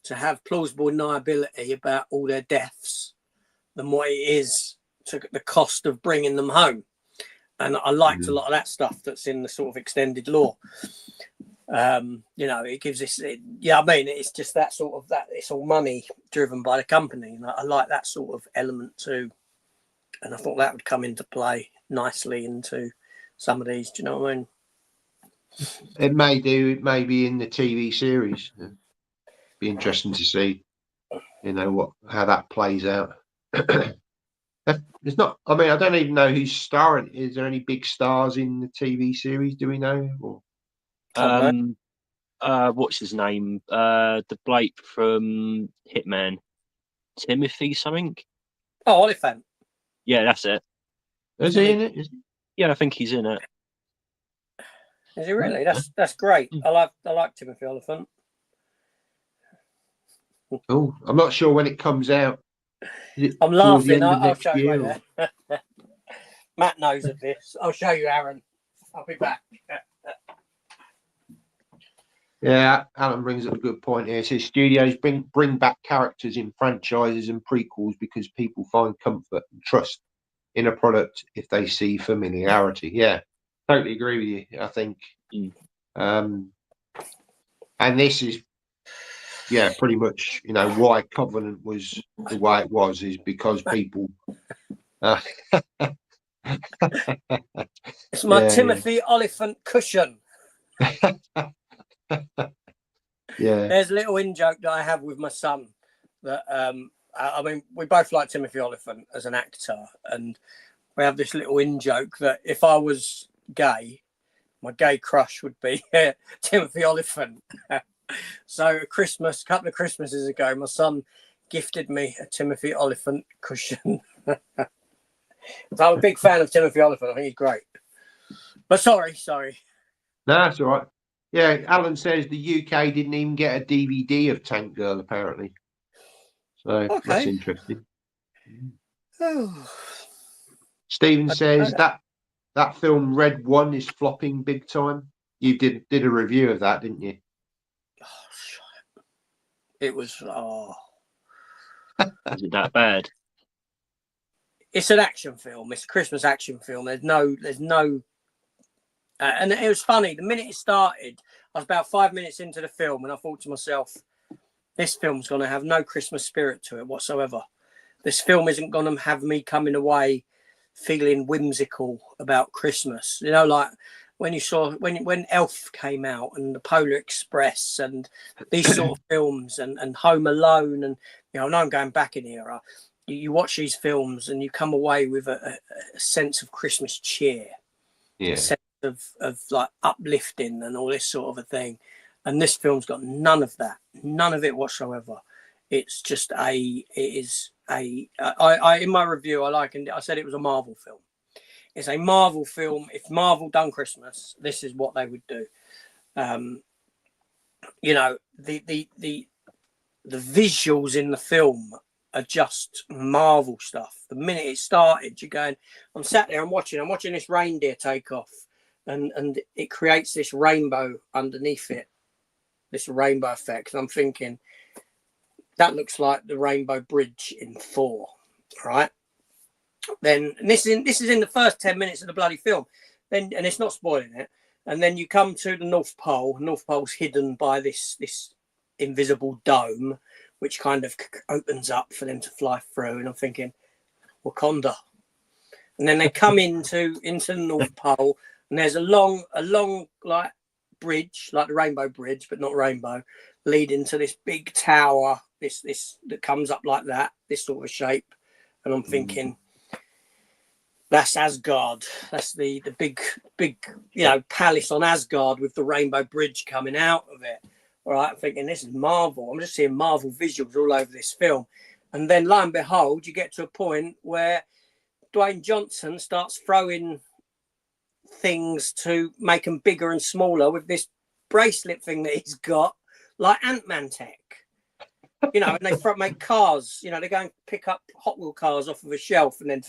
to have plausible deniability about all their deaths than what it is to the cost of bringing them home. And I liked a lot of that stuff that's in the sort of extended lore. It gives this, it's just that sort of, that it's all money driven by the company. And I like that sort of element too. And I thought that would come into play nicely into some of these. Do you know what I mean? It may do. It may be in the TV series. Be interesting to see, how that plays out. It's not. I mean, I don't even know who's starring. Is there any big stars in the TV series? Do we know? Or What's his name? The Blake from Hitman, Timothy something. Oh, Oliphant. Yeah, that's it. Is he in it? Yeah, I think he's in it. Is he really? That's great. I like Timothy Oliphant. Oh, I'm not sure when it comes out. I'm laughing. I'll show you later. Matt knows of this. I'll show you, Arron. I'll be back. Yeah, Alan brings up a good point here. He says studios bring back characters in franchises and prequels because people find comfort and trust in a product if they see familiarity. Yeah, totally agree with you. I think And this is, yeah, pretty much, you know, why Covenant was the way it was, is because people. It's my Yeah, Timothy Oliphant cushion. yeah. There's a little in joke that I have with my son that I mean, we both like Timothy Oliphant as an actor, and we have this little in joke that if I was gay, my gay crush would be Timothy Oliphant. So a couple of Christmases ago, my son gifted me a Timothy Oliphant cushion. So I'm a big fan of Timothy Oliphant. I think he's great. But sorry. No, that's all right. Yeah, Alan says the UK didn't even get a DVD of Tank Girl, apparently. So that's Okay. interesting. Oh. Stephen says that film Red One is flopping big time. You did a review of that, didn't you? Oh, it was. Oh. Is it that bad? It's an action film. It's a Christmas action film. There's no. And it was funny. The minute it started, I was about 5 minutes into the film, and I thought to myself, "This film's going to have no Christmas spirit to it whatsoever. This film isn't going to have me coming away feeling whimsical about Christmas. You know, like when you saw when Elf came out and the Polar Express and these sort of films and Home Alone, and you know, I know I'm going back in era. You watch these films and you come away with a sense of Christmas cheer, Yeah. a sense of like uplifting and all this sort of a thing. And this film's got none of that, none of it whatsoever. It's just in my review, I said it was a Marvel film. It's a Marvel film. If Marvel done Christmas, this is what they would do. You know, the visuals in the film are just Marvel stuff. The minute it started, you're going, I'm sat there, I'm watching this reindeer take off, and it creates this rainbow underneath it, this rainbow effect. And I'm thinking, that looks like the Rainbow Bridge in Thor, right? Then this is in the first 10 minutes of the bloody film. Then, and it's not spoiling it. And then you come to the North Pole. North Pole's hidden by this invisible dome, which kind of opens up for them to fly through. And I'm thinking, Wakanda. And then they come into the North Pole, and there's a long like bridge, like the Rainbow Bridge, but not rainbow, leading to this big tower. This that comes up like that, this sort of shape. And I'm thinking, that's Asgard. That's the big you know, palace on Asgard with the Rainbow Bridge coming out of it. All right, I'm thinking, this is Marvel. I'm just seeing Marvel visuals all over this film. And then lo and behold, you get to a point where Dwayne Johnson starts throwing things to make them bigger and smaller with this bracelet thing that he's got, like Ant-Man tech. You know, and they make cars. You know, they go and pick up Hot Wheel cars off of a shelf and then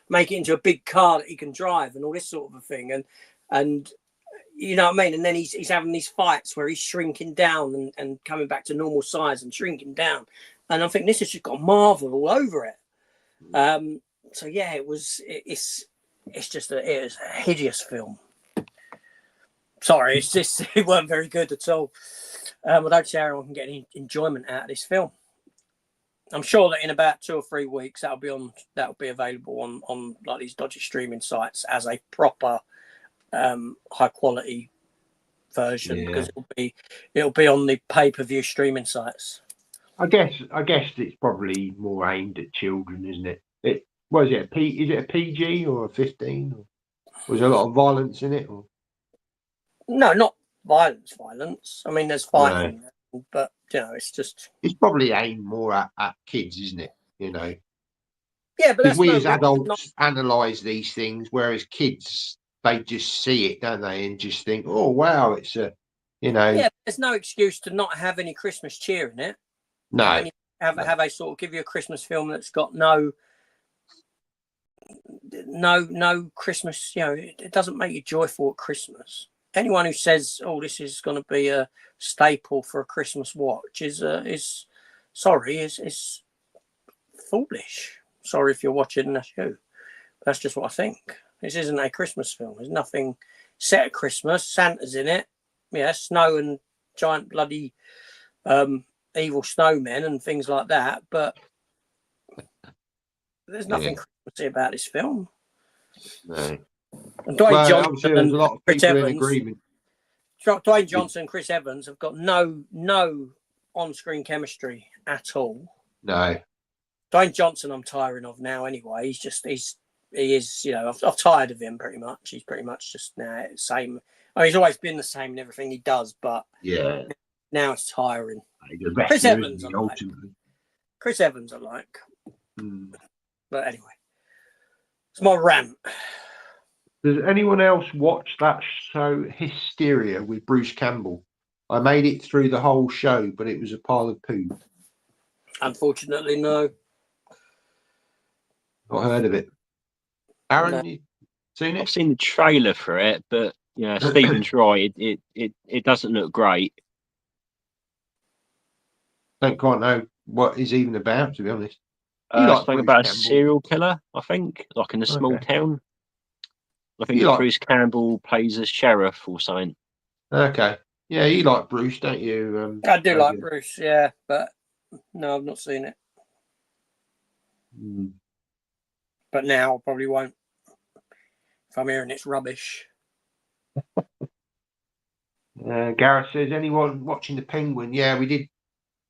make it into a big car that he can drive and all this sort of a thing. And you know what I mean? And then he's having these fights where he's shrinking down and coming back to normal size and shrinking down. And I think this has just got Marvel all over it. So yeah, it's just it was a hideous film. Sorry, it's just it weren't very good at all. I don't see how anyone can get any enjoyment out of this film. I'm sure that in about 2 or 3 weeks that'll be available on like these dodgy streaming sites as a proper high quality version, because it'll be on the pay-per-view streaming sites. I guess it's probably more aimed at children, isn't it? Is it a PG or a 15? Or was there a lot of violence in it? Or? No, not violence. I mean, there's fighting, but you know, it's probably aimed more at kids, isn't it? You know. Yeah, but because we as adults analyse these things, whereas kids, they just see it, don't they, and just think, "Oh wow, it's a," you know. Yeah, there's no excuse to not have any Christmas cheer in it. No. And have a sort of give you a Christmas film that's got no Christmas. You know, it doesn't make you joyful at Christmas. Anyone who says, "Oh, this is going to be a staple for a Christmas watch," is foolish. Sorry if you're watching the show. That's just what I think. This isn't a Christmas film. There's nothing set at Christmas. Santa's in it. snow and giant bloody evil snowmen and things like that, but there's nothing Christmassy about this film. No. And Dwayne Johnson obviously there's a lot of Chris people Evans, in agreement. Dwayne Johnson and Chris Evans have got no on-screen chemistry at all. No. Dwayne Johnson I'm tiring of now anyway. He is, you know, I've tired of him pretty much. He's pretty much just now same. I mean, he's always been the same in everything he does, but now it's tiring. Chris Evans, ultimately. Chris Evans, I like. But anyway, it's my rant. Does anyone else watch that show Hysteria with Bruce Campbell? I made it through the whole show, but it was a pile of poo. Unfortunately, no. Not heard of it. Arron, No. you seen it? I've seen the trailer for it, but you know, Stephen's right. It doesn't look great. Don't quite know what it's even about, to be honest. Something about a serial killer, I think, like in a small town. I think Bruce Campbell plays as sheriff or something. Okay. Yeah, you like Bruce, don't you? I do like Bruce, yeah, but no, I've not seen it. But now I probably won't. If I'm hearing it's rubbish. Gareth says, anyone watching The Penguin? Yeah, we did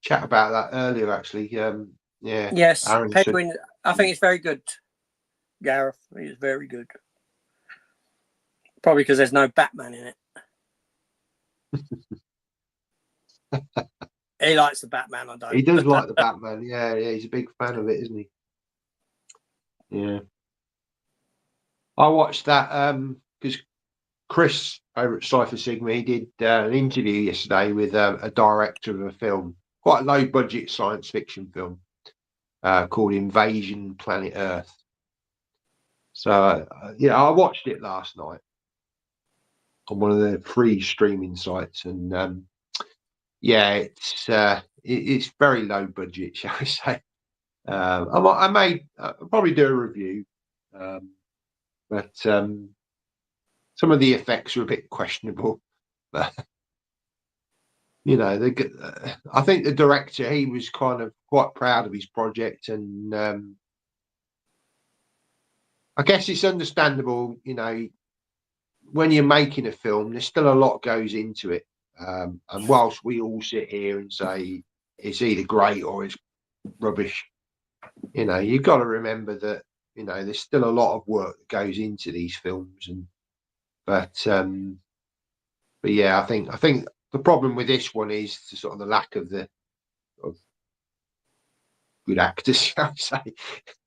chat about that earlier, actually. Yeah. Yes, Arron Penguin. I think it's very good. Gareth, it's very good. Probably because there's no Batman in it. He likes the Batman. I don't. He does like the Batman. Yeah, he's a big fan of it, isn't he? Yeah. I watched that because Chris over at Cypher Sigma, he did an interview yesterday with a director of a film, quite a low budget science fiction film called Invasion Planet Earth. So I watched it last night on one of the free streaming sites, and it's very low budget, shall we say. I may probably do a review, but some of the effects are a bit questionable. But you know, I think the director, he was kind of quite proud of his project, and I guess it's understandable. You know, when you're making a film, there's still a lot goes into it. And whilst we all sit here and say it's either great or it's rubbish, you know, you've got to remember that, you know, there's still a lot of work that goes into these films. But yeah, I think the problem with this one is the lack of good actors, shall I say.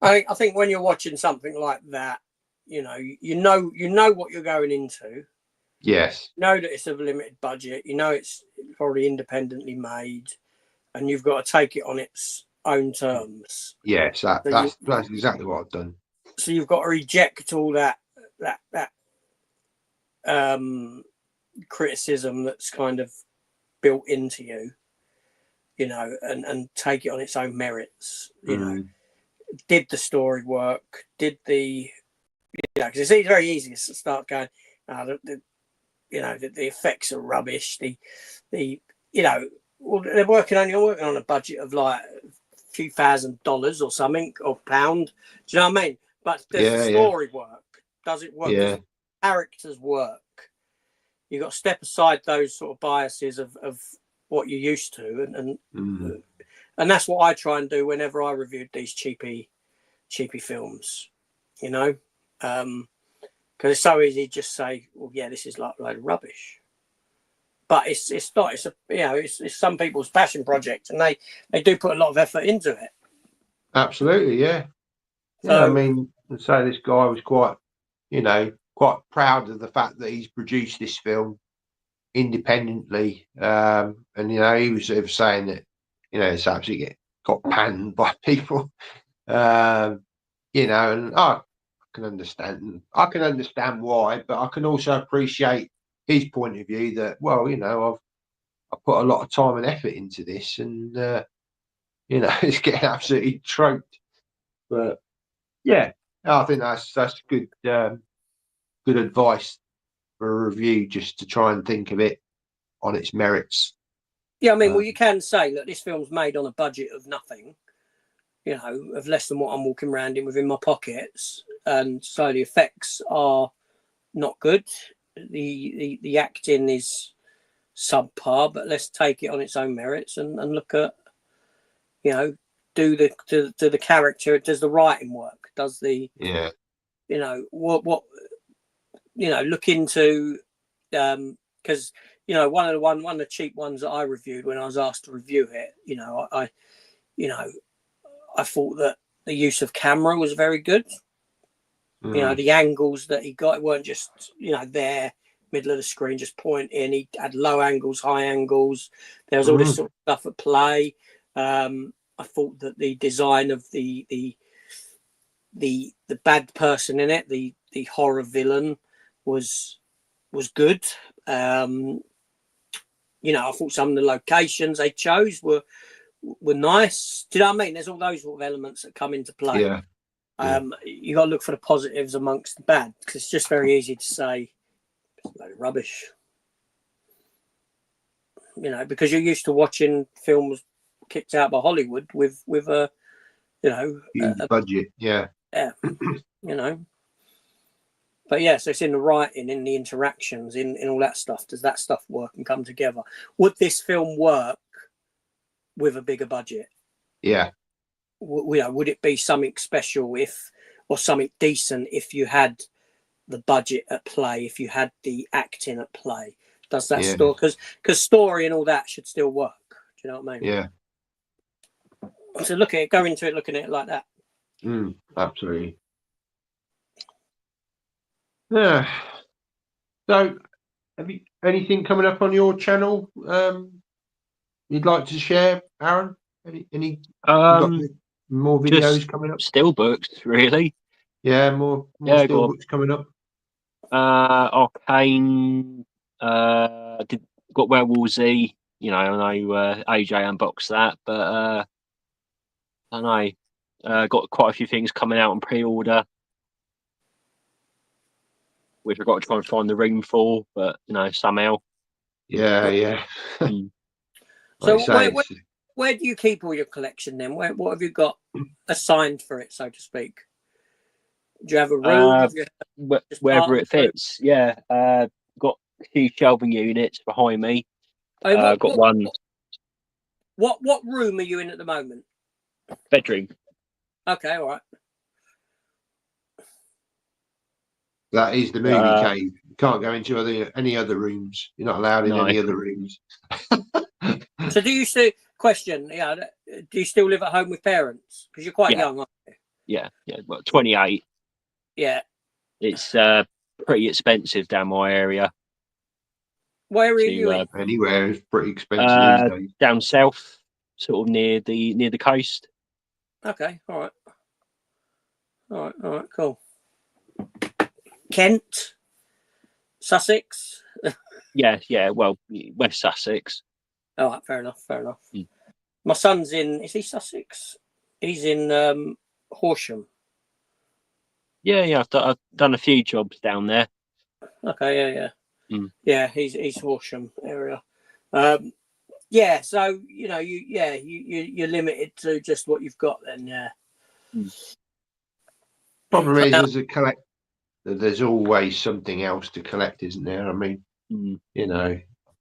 I think when you're watching something like that, you know what you're going into. Yes. You know that it's a limited budget. You know it's probably independently made, and you've got to take it on its own terms. Yes, that's exactly what I've done. So you've got to reject all that criticism that's kind of built into you, you know, and take it on its own merits. You know, did the story work? Did the because it's very easy to start going, the effects are rubbish. They're working on a budget of like a few $1,000s or something, or pound. Do you know what I mean? But does the story work? Does it work? Does the characters work? You've got to step aside those sort of biases of what you're used to, and that's what I try and do whenever I reviewed these cheapy films, you know, because it's so easy to just say, well, yeah, this is like a load of rubbish, but it's not. It's some people's passion project, and they do put a lot of effort into it. Absolutely, yeah. So, I mean, I'd say this guy was quite proud of the fact that he's produced this film independently, and he was sort of saying that it's absolutely got panned by people, and I can understand why, but I can also appreciate his point of view that, well, I've put a lot of time and effort into this, and it's getting absolutely troped. But yeah, I think that's good advice for a review, just to try and think of it on its merits. Yeah, I mean, well, you can say that this film's made on a budget of nothing, you know, of less than what I'm walking around in within my pockets, and so the effects are not good. The acting is subpar, but let's take it on its own merits and look at, you know, do the character, does the writing work, does the, Yeah, you know, what you know, look into, because you know, one of the cheap ones that I reviewed when I was asked to review it, you know, I thought that the use of camera was very good. You know, the angles that he got weren't just, you know, there middle of the screen just pointing. He had low angles, high angles. There was all this sort of stuff at play. I thought that the design of the bad person in it, the horror villain, was good. You know, I thought some of the locations they chose were nice. Do you know what I mean? There's all those sort of elements that come into play. yeah. You got to look for the positives amongst the bad, because it's just very easy to say it's a load of rubbish. You know, because you're used to watching films kicked out by Hollywood with a, you know, Huge budget. Yeah. Yeah, you know. But yeah, so it's in the writing, in the interactions, in all that stuff. Does that stuff work and come together? Would this film work with a bigger budget? Yeah. You know, would it be something special or something decent if you had the budget at play, if you had the acting at play? Does that story, because story and all that should still work. Do you know what I mean? Yeah. So look at it, go into it looking at it like that. Absolutely. Yeah. So, have you anything coming up on your channel you'd like to share, Aaron? Any got more videos coming up? Still books, really. Yeah, more still books coming up. Arcane, got Werewolf Z. You know, I know AJ unboxed that, but I know got quite a few things coming out on pre-order, which I've got to try and find the room for, but you know, somehow. Yeah. So where do you keep all your collection then? What have you got assigned for it, so to speak? Do you have a room? Wherever it fits. Yeah. Got a few shelving units behind me. Got one. What room are you in at the moment? Bedroom. Okay, all right. That is the movie cave. You can't go into any other rooms. You're not allowed in any other rooms. So do you still do you still live at home with parents? Because you're quite young, aren't you? Yeah. Well, 28. Yeah. It's pretty expensive down my area. Where are you in? Anywhere is pretty expensive these days. Down south, sort of near the coast. Okay, all right, cool. Kent, Sussex. Yeah. Well, West Sussex. All right, fair enough. My son's in. Is he Sussex? He's in Horsham. Yeah. I've done a few jobs down there. Okay, yeah. Yeah, he's Horsham area. Yeah, so you know, you're limited to just what you've got then. Yeah. Problem is, as a collector, there's always something else to collect, isn't there? I mean, you know,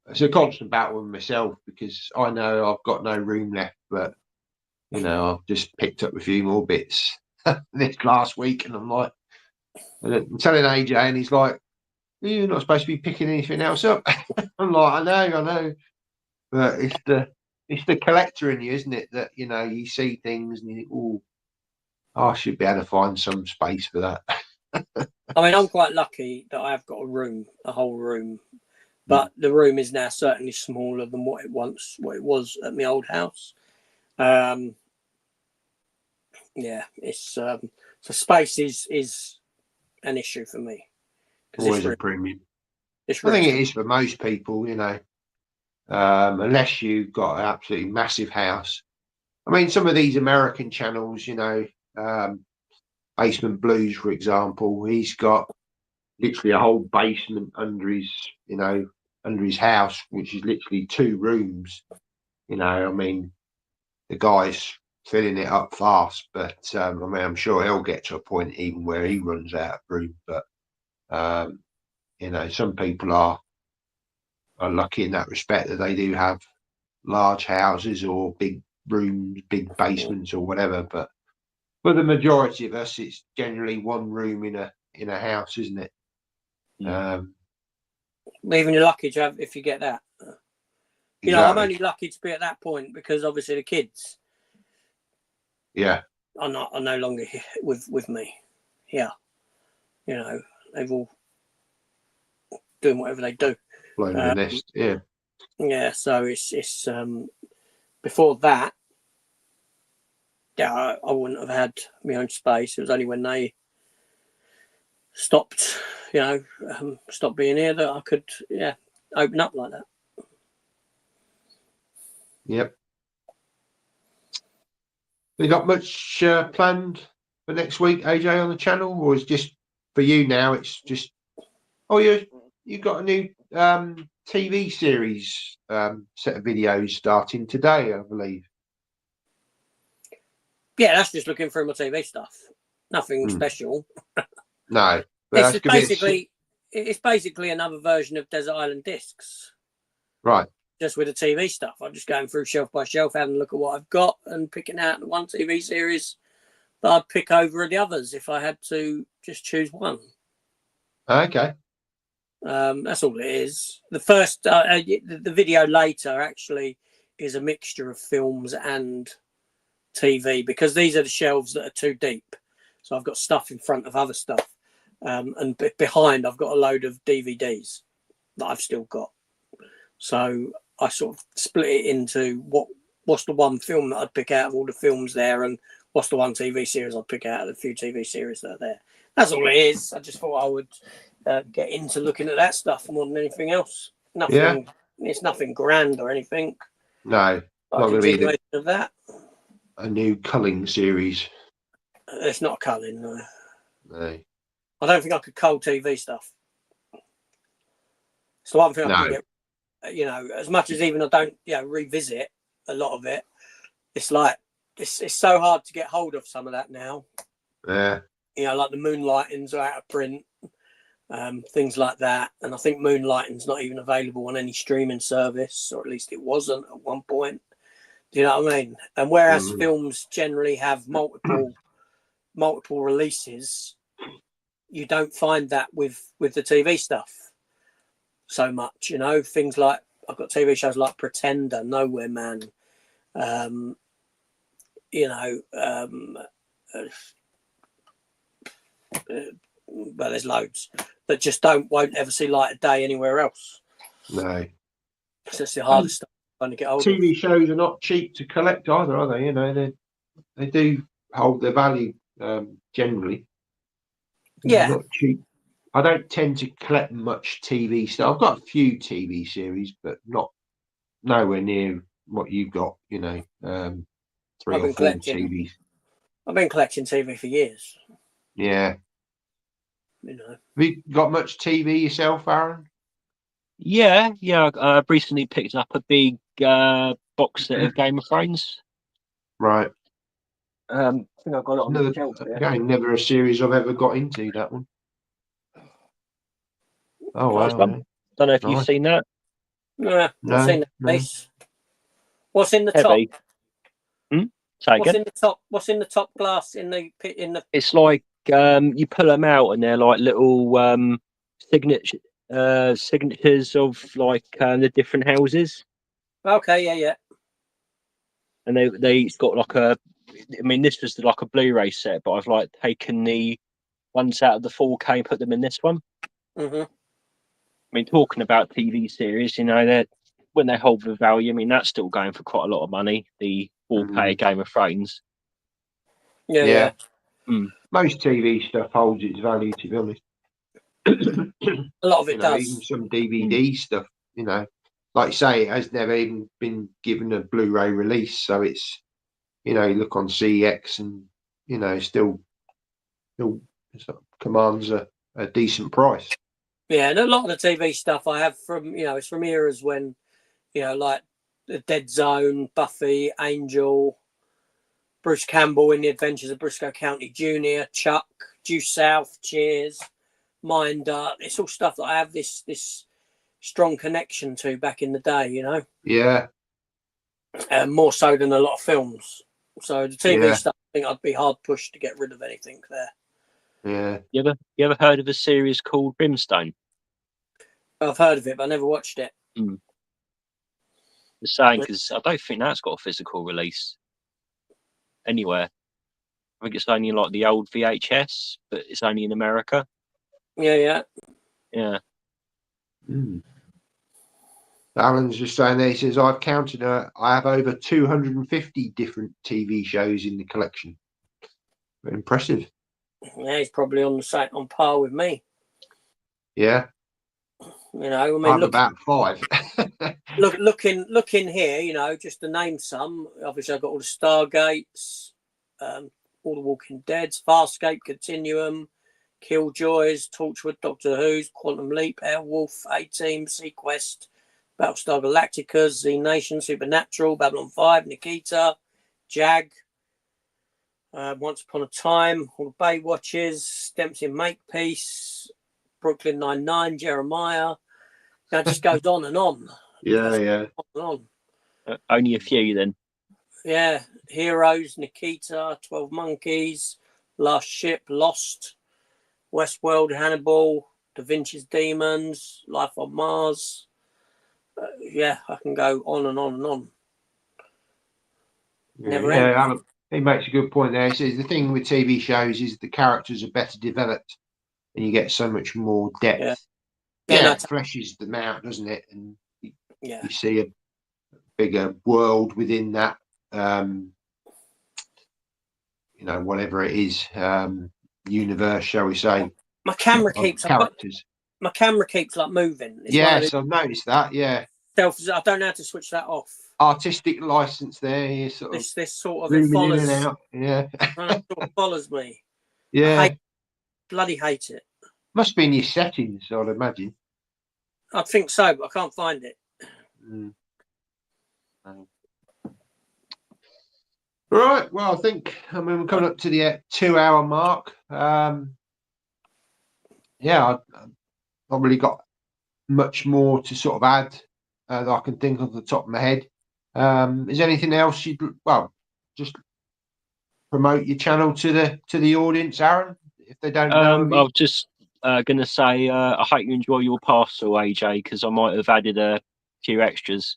it's a constant battle with myself because I know I've got no room left, but you know, I've just picked up a few more bits this last week, and I'm like, I'm telling AJ, and he's like, "You're not supposed to be picking anything else up." I'm like, I know, but it's the collector in you, isn't it? That you know, you see things and you think, "Oh, I should be able to find some space for that." I mean, I'm quite lucky that I've got a whole room, but the room is now certainly smaller than what it was at my old house. Yeah, it's so space is an issue for me. Always a premium. I think it is for most people, you know, unless you've got an absolutely massive house. I mean, some of these American channels, you know, Basement Blues, for example, he's got literally a whole basement under his, you know, under his house, which is literally 2 rooms. You know, I mean, the guy's filling it up fast, but I mean, I'm sure he'll get to a point even where he runs out of room. But you know, some people are lucky in that respect that they do have large houses or big rooms, big basements or whatever. But for the majority of us, it's generally 1 room in a house, isn't it? Even you're lucky to have if you get that. You know, I'm only lucky to be at that point because obviously the kids, are no longer here with me. Yeah, you know, they've all doing whatever they do. Blown the nest, yeah. Yeah, so it's before that, yeah, I wouldn't have had my own space. It was only when they stopped, you know, stopped being here that I could, open up like that. Yep. You got much planned for next week, AJ, on the channel, or is just for you now? It's just you got a new TV series set of videos starting today, I believe. Yeah, that's just looking through my TV stuff. Nothing special. No, It's basically another version of Desert Island Discs. Right. Just with the TV stuff. I'm just going through shelf by shelf, having a look at what I've got and picking out the one TV series that I'd pick over the others if I had to just choose one. Okay. That's all it is. The first, the video later actually is a mixture of films and TV because these are the shelves that are too deep. So I've got stuff in front of other stuff. And behind I've got a load of DVDs that I've still got. So I sort of split it into what's the one film that I'd pick out of all the films there, and what's the one TV series I'd pick out of the few TV series that are there. That's all it is. I just thought I would get into looking at that stuff more than anything else. Nothing. Yeah. It's nothing grand or anything. No, not going to be of that. A new culling series. It's not culling. No. No. I don't think I could cull TV stuff. It's the one thing I can get. You know, as much as even I don't, revisit a lot of it. It's like it's so hard to get hold of some of that now. Yeah. You know, like the Moonlightings are out of print, things like that. And I think Moonlighting's not even available on any streaming service, or at least it wasn't at one point. Do you know what I mean? And whereas films generally have multiple releases, you don't find that with the TV stuff so much. You know, things like I've got TV shows like Pretender, Nowhere Man, well, there's loads that just won't ever see light of day anywhere else. No, so it's the hardest stuff trying to get hold TV of. shows are not cheap to collect either, are they? You know, they do hold their value generally. Yeah, not cheap. I don't tend to collect much TV stuff. I've got a few TV series, but nowhere near what you've got. You know, 3 or 4 TVs. I've been collecting TV for years. Yeah. You know. Have you got much TV yourself, Arron? Yeah. I've recently picked up a big box set of Game of Thrones. Right. I think I've got it on the shelf there. Again, never a series I've ever got into, that one. Oh, nice wow. One. Don't know if you've seen that. No, I've seen that piece. What's in the Heavy. top? What's in the top? What's in the top glass in the? It's like you pull them out and they're like little signatures of like the different houses. Okay, yeah. And it's got like this was like a Blu-ray set, but I've like taken the ones out of the 4K and put them in this one. Mm-hmm. I mean, talking about TV series, you know, that when they hold the value, I mean, that's still going for quite a lot of money. The 4K Game of Thrones. Yeah. Most TV stuff holds its value, to be honest. A lot of it does. Even some DVD stuff, you know, like you say, it has never even been given a Blu-ray release, so it's, you know, you look on CX and, you know, still commands a decent price. Yeah, and a lot of the TV stuff I have from, it's from eras when, like The Dead Zone, Buffy, Angel, Bruce Campbell in The Adventures of Briscoe County Jr., Chuck, Due South, Cheers, Minder. It's all stuff that I have this strong connection to back in the day, Yeah. More so than a lot of films. So the TV Yeah. stuff, I think I'd be hard pushed to get rid of anything there. Yeah. You ever heard of a series called Brimstone? I've heard of it, but I never watched it. The same, because I don't think that's got a physical release anywhere. I think it's only like the old VHS, but it's only in America. Yeah. Alan's just saying there, he says, I've counted, I have over 250 different TV shows in the collection. Very impressive. Yeah, he's probably on par with me. Yeah. I mean, I'm about 5. looking here, just to name some. Obviously, I've got all the Stargates, all the Walking Deads, Farscape, Continuum, Killjoys, Torchwood, Doctor Who's, Quantum Leap, Airwolf, A-Team, Sequest, Battlestar Galactica, Z Nation, Supernatural, Babylon 5, Nikita, Jag, Once Upon a Time, all the Baywatches, Dempsey and Makepeace, Brooklyn Nine-Nine, Jeremiah. That just goes on and on. Yeah. On and on. Only a few then. Yeah. Heroes, Nikita, 12 Monkeys, Last Ship, Lost, Westworld, Hannibal, Da Vinci's Demons, Life on Mars. Yeah, I can go on and on and on. Never end. Alan, he makes a good point there. He says the thing with TV shows is the characters are better developed and you get so much more depth. Yeah, it fleshes them out, doesn't it? And you see a bigger world within that, whatever it is, universe, shall we say. My camera keeps characters. My camera keeps like moving. Yes, I've noticed that. Yeah. I don't know how to switch that off. Artistic license there. You sort of this sort of it follows in and out. Yeah. It sort of follows me. Yeah. Bloody hate it. Must be in your settings, I'd imagine. I think so, but I can't find it. Right. Well, I think we're coming up to the 2-hour mark. I've not really got much more to sort of add that I can think of the top of my head. Is there anything else just promote your channel to the audience, Arron, if they don't know? I was just going to say I hope you enjoy your parcel, AJ, because I might have added a few extras.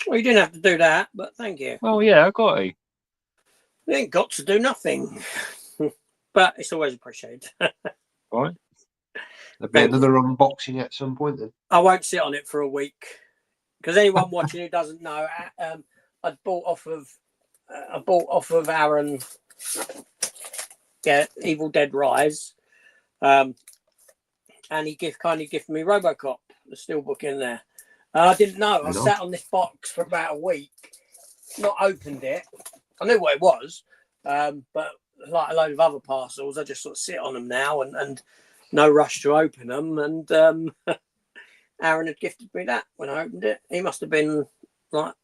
Well, you didn't have to do that, but thank you. Well, yeah, I got to. You ain't got to do nothing, but it's always appreciated. Right. There'll be another unboxing at some point then. I won't sit on it for a week because anyone watching who doesn't know, I bought off of Arron, Evil Dead Rise, and he kindly gifted me RoboCop, the steelbook in there. I didn't know. I sat on this box for about a week, not opened it. I knew what it was, but like a load of other parcels, I just sort of sit on them now and no rush to open them. And Arron had gifted me that when I opened it. He must have been like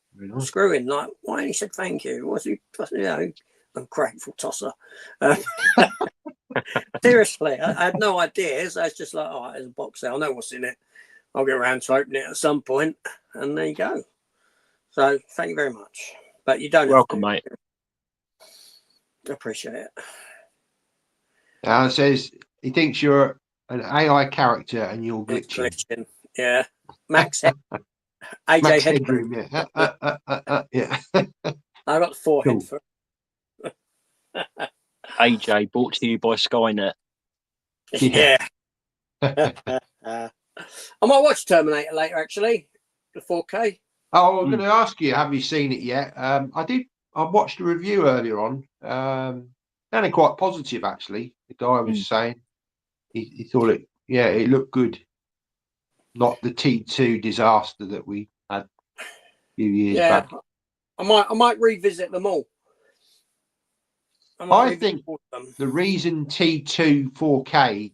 screwing, like, why? And he said thank you. Was he? Ungrateful tosser. Seriously, I had no idea. So it's just like, oh, there's a box there. I know what's in it. I'll get around to opening it at some point, and there you go. So thank you very much. But you don't. Welcome, mate. I appreciate it. Alan says he thinks you're an AI character and you're glitching. Yeah, Max. AJ Max Headroom. Yeah. Yeah. I got the forehead for AJ, brought to you by Skynet. Yeah. I might watch Terminator later, actually, the 4K. Oh, I'm going to ask you, have you seen it yet? I did. I watched a review earlier on. Sounded quite positive, actually. The guy was saying he thought it looked good. Not the T2 disaster that we had a few years back. I might revisit them all. I think the reason T2 4K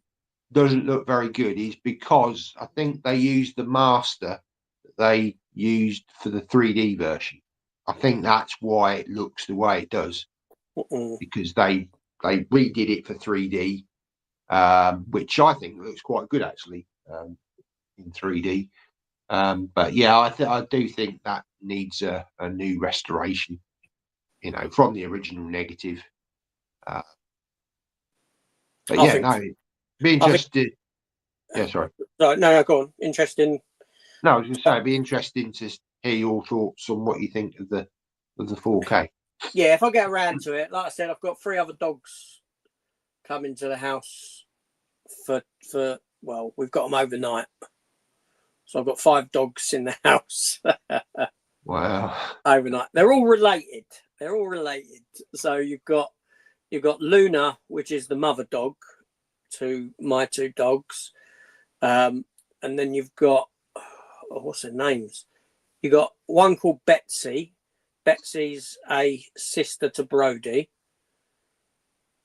doesn't look very good is because I think they used the master that they used for the 3D version. I think that's why it looks the way it does, because they redid it for 3D, which I think looks quite good actually in 3D. But yeah, I do think that needs a new restoration, you know, from the original negative. But yeah, no, be interested. Yeah, sorry. No, go on. Interesting. No, I was going to say, it'd be interesting to hear your thoughts on what you think of the 4K. Yeah, if I get around to it, like I said, I've got 3 other dogs coming to the house for well, we've got them overnight. So I've got 5 dogs in the house. Wow. Overnight. They're all related. So you've got Luna, which is the mother dog to my 2 dogs. And then you've got, what's their names? You've got one called Betsy. Betsy's a sister to Brody.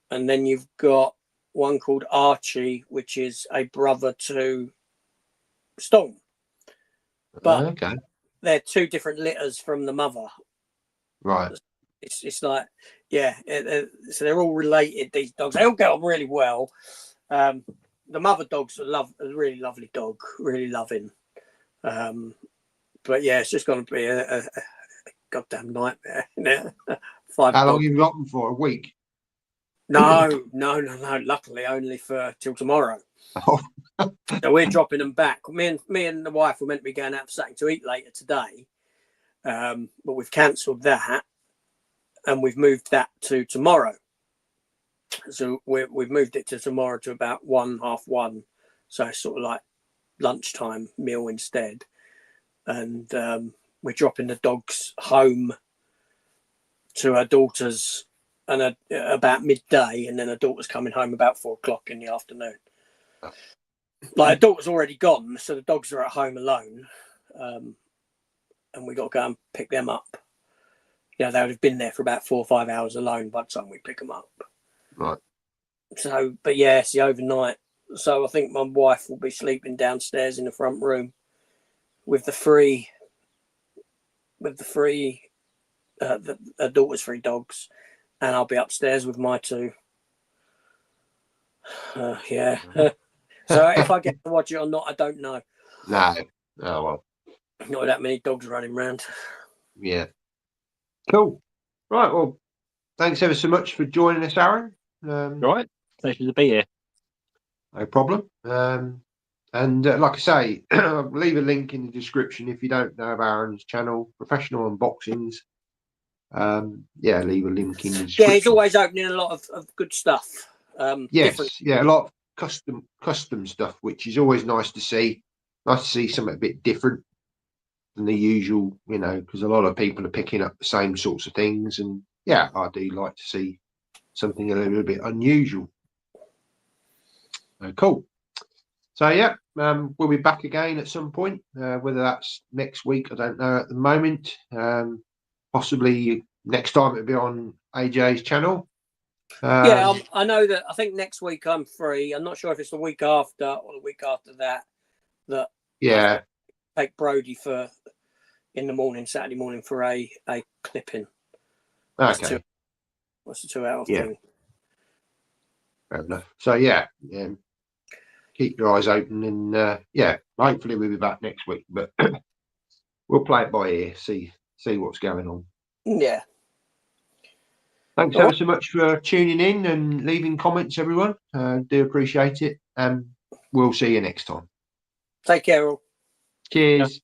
And then you've got one called Archie, which is a brother to Storm. But okay, they're 2 different litters from the mother. right. It's like, yeah, so they're all related, these dogs. They all get on really well. The mother dog's a really lovely dog, really loving. But yeah, it's just going to be a goddamn nightmare. 5 How long dogs. have you got them for? A week? No. Luckily, only for till tomorrow. Oh. So we're dropping them back. Me and the wife were meant to be going out for something to eat later today, but we've cancelled that, and we've moved that to tomorrow. So we've moved it to tomorrow to about 1:30. So it's sort of like lunchtime meal instead, and we're dropping the dogs home to her daughter's and about midday, and then her daughter's coming home about 4:00 in the afternoon. Like, her daughter's already gone, so the dogs are at home alone, and we got to go and pick them up. Yeah, they would have been there for about 4 or 5 hours alone by the time we pick them up. Right. So, but yeah, it's the overnight. So I think my wife will be sleeping downstairs in the front room with her daughter's 3 dogs, and I'll be upstairs with my 2. Yeah. So if I get to watch it or not, I don't know. No. Oh well. Not that many dogs running around. Yeah. Cool. Right. Well, thanks ever so much for joining us, Arron. Right. Pleasure to be here. No problem. And like I say, I'll leave a link in the description if you don't know of Arron's channel, Professional Unboxings. Yeah, leave a link in the description. Yeah, he's always opening a lot of good stuff. Yes, different. yeah, a lot of custom stuff, which is always nice to see. Nice to see something a bit different than the usual, you know, because a lot of people are picking up the same sorts of things, and yeah, I do like to see something a little bit unusual. Cool. So yeah, we'll be back again at some point, whether that's next week, I don't know at the moment. Possibly next time it'll be on AJ's channel. Yeah, I know that. I think next week I'm free. I'm not sure if it's the week after or the week after that. Yeah, I take Brody in the morning, Saturday morning, for a clipping. okay. What's the 2-hour Yeah. thing? Fair enough. So yeah, keep your eyes open, and yeah, hopefully we'll be back next week. But we'll play it by ear, see what's going on. Yeah. Thanks ever so much for tuning in and leaving comments, everyone. Do appreciate it. And we'll see you next time. Take care all. Cheers.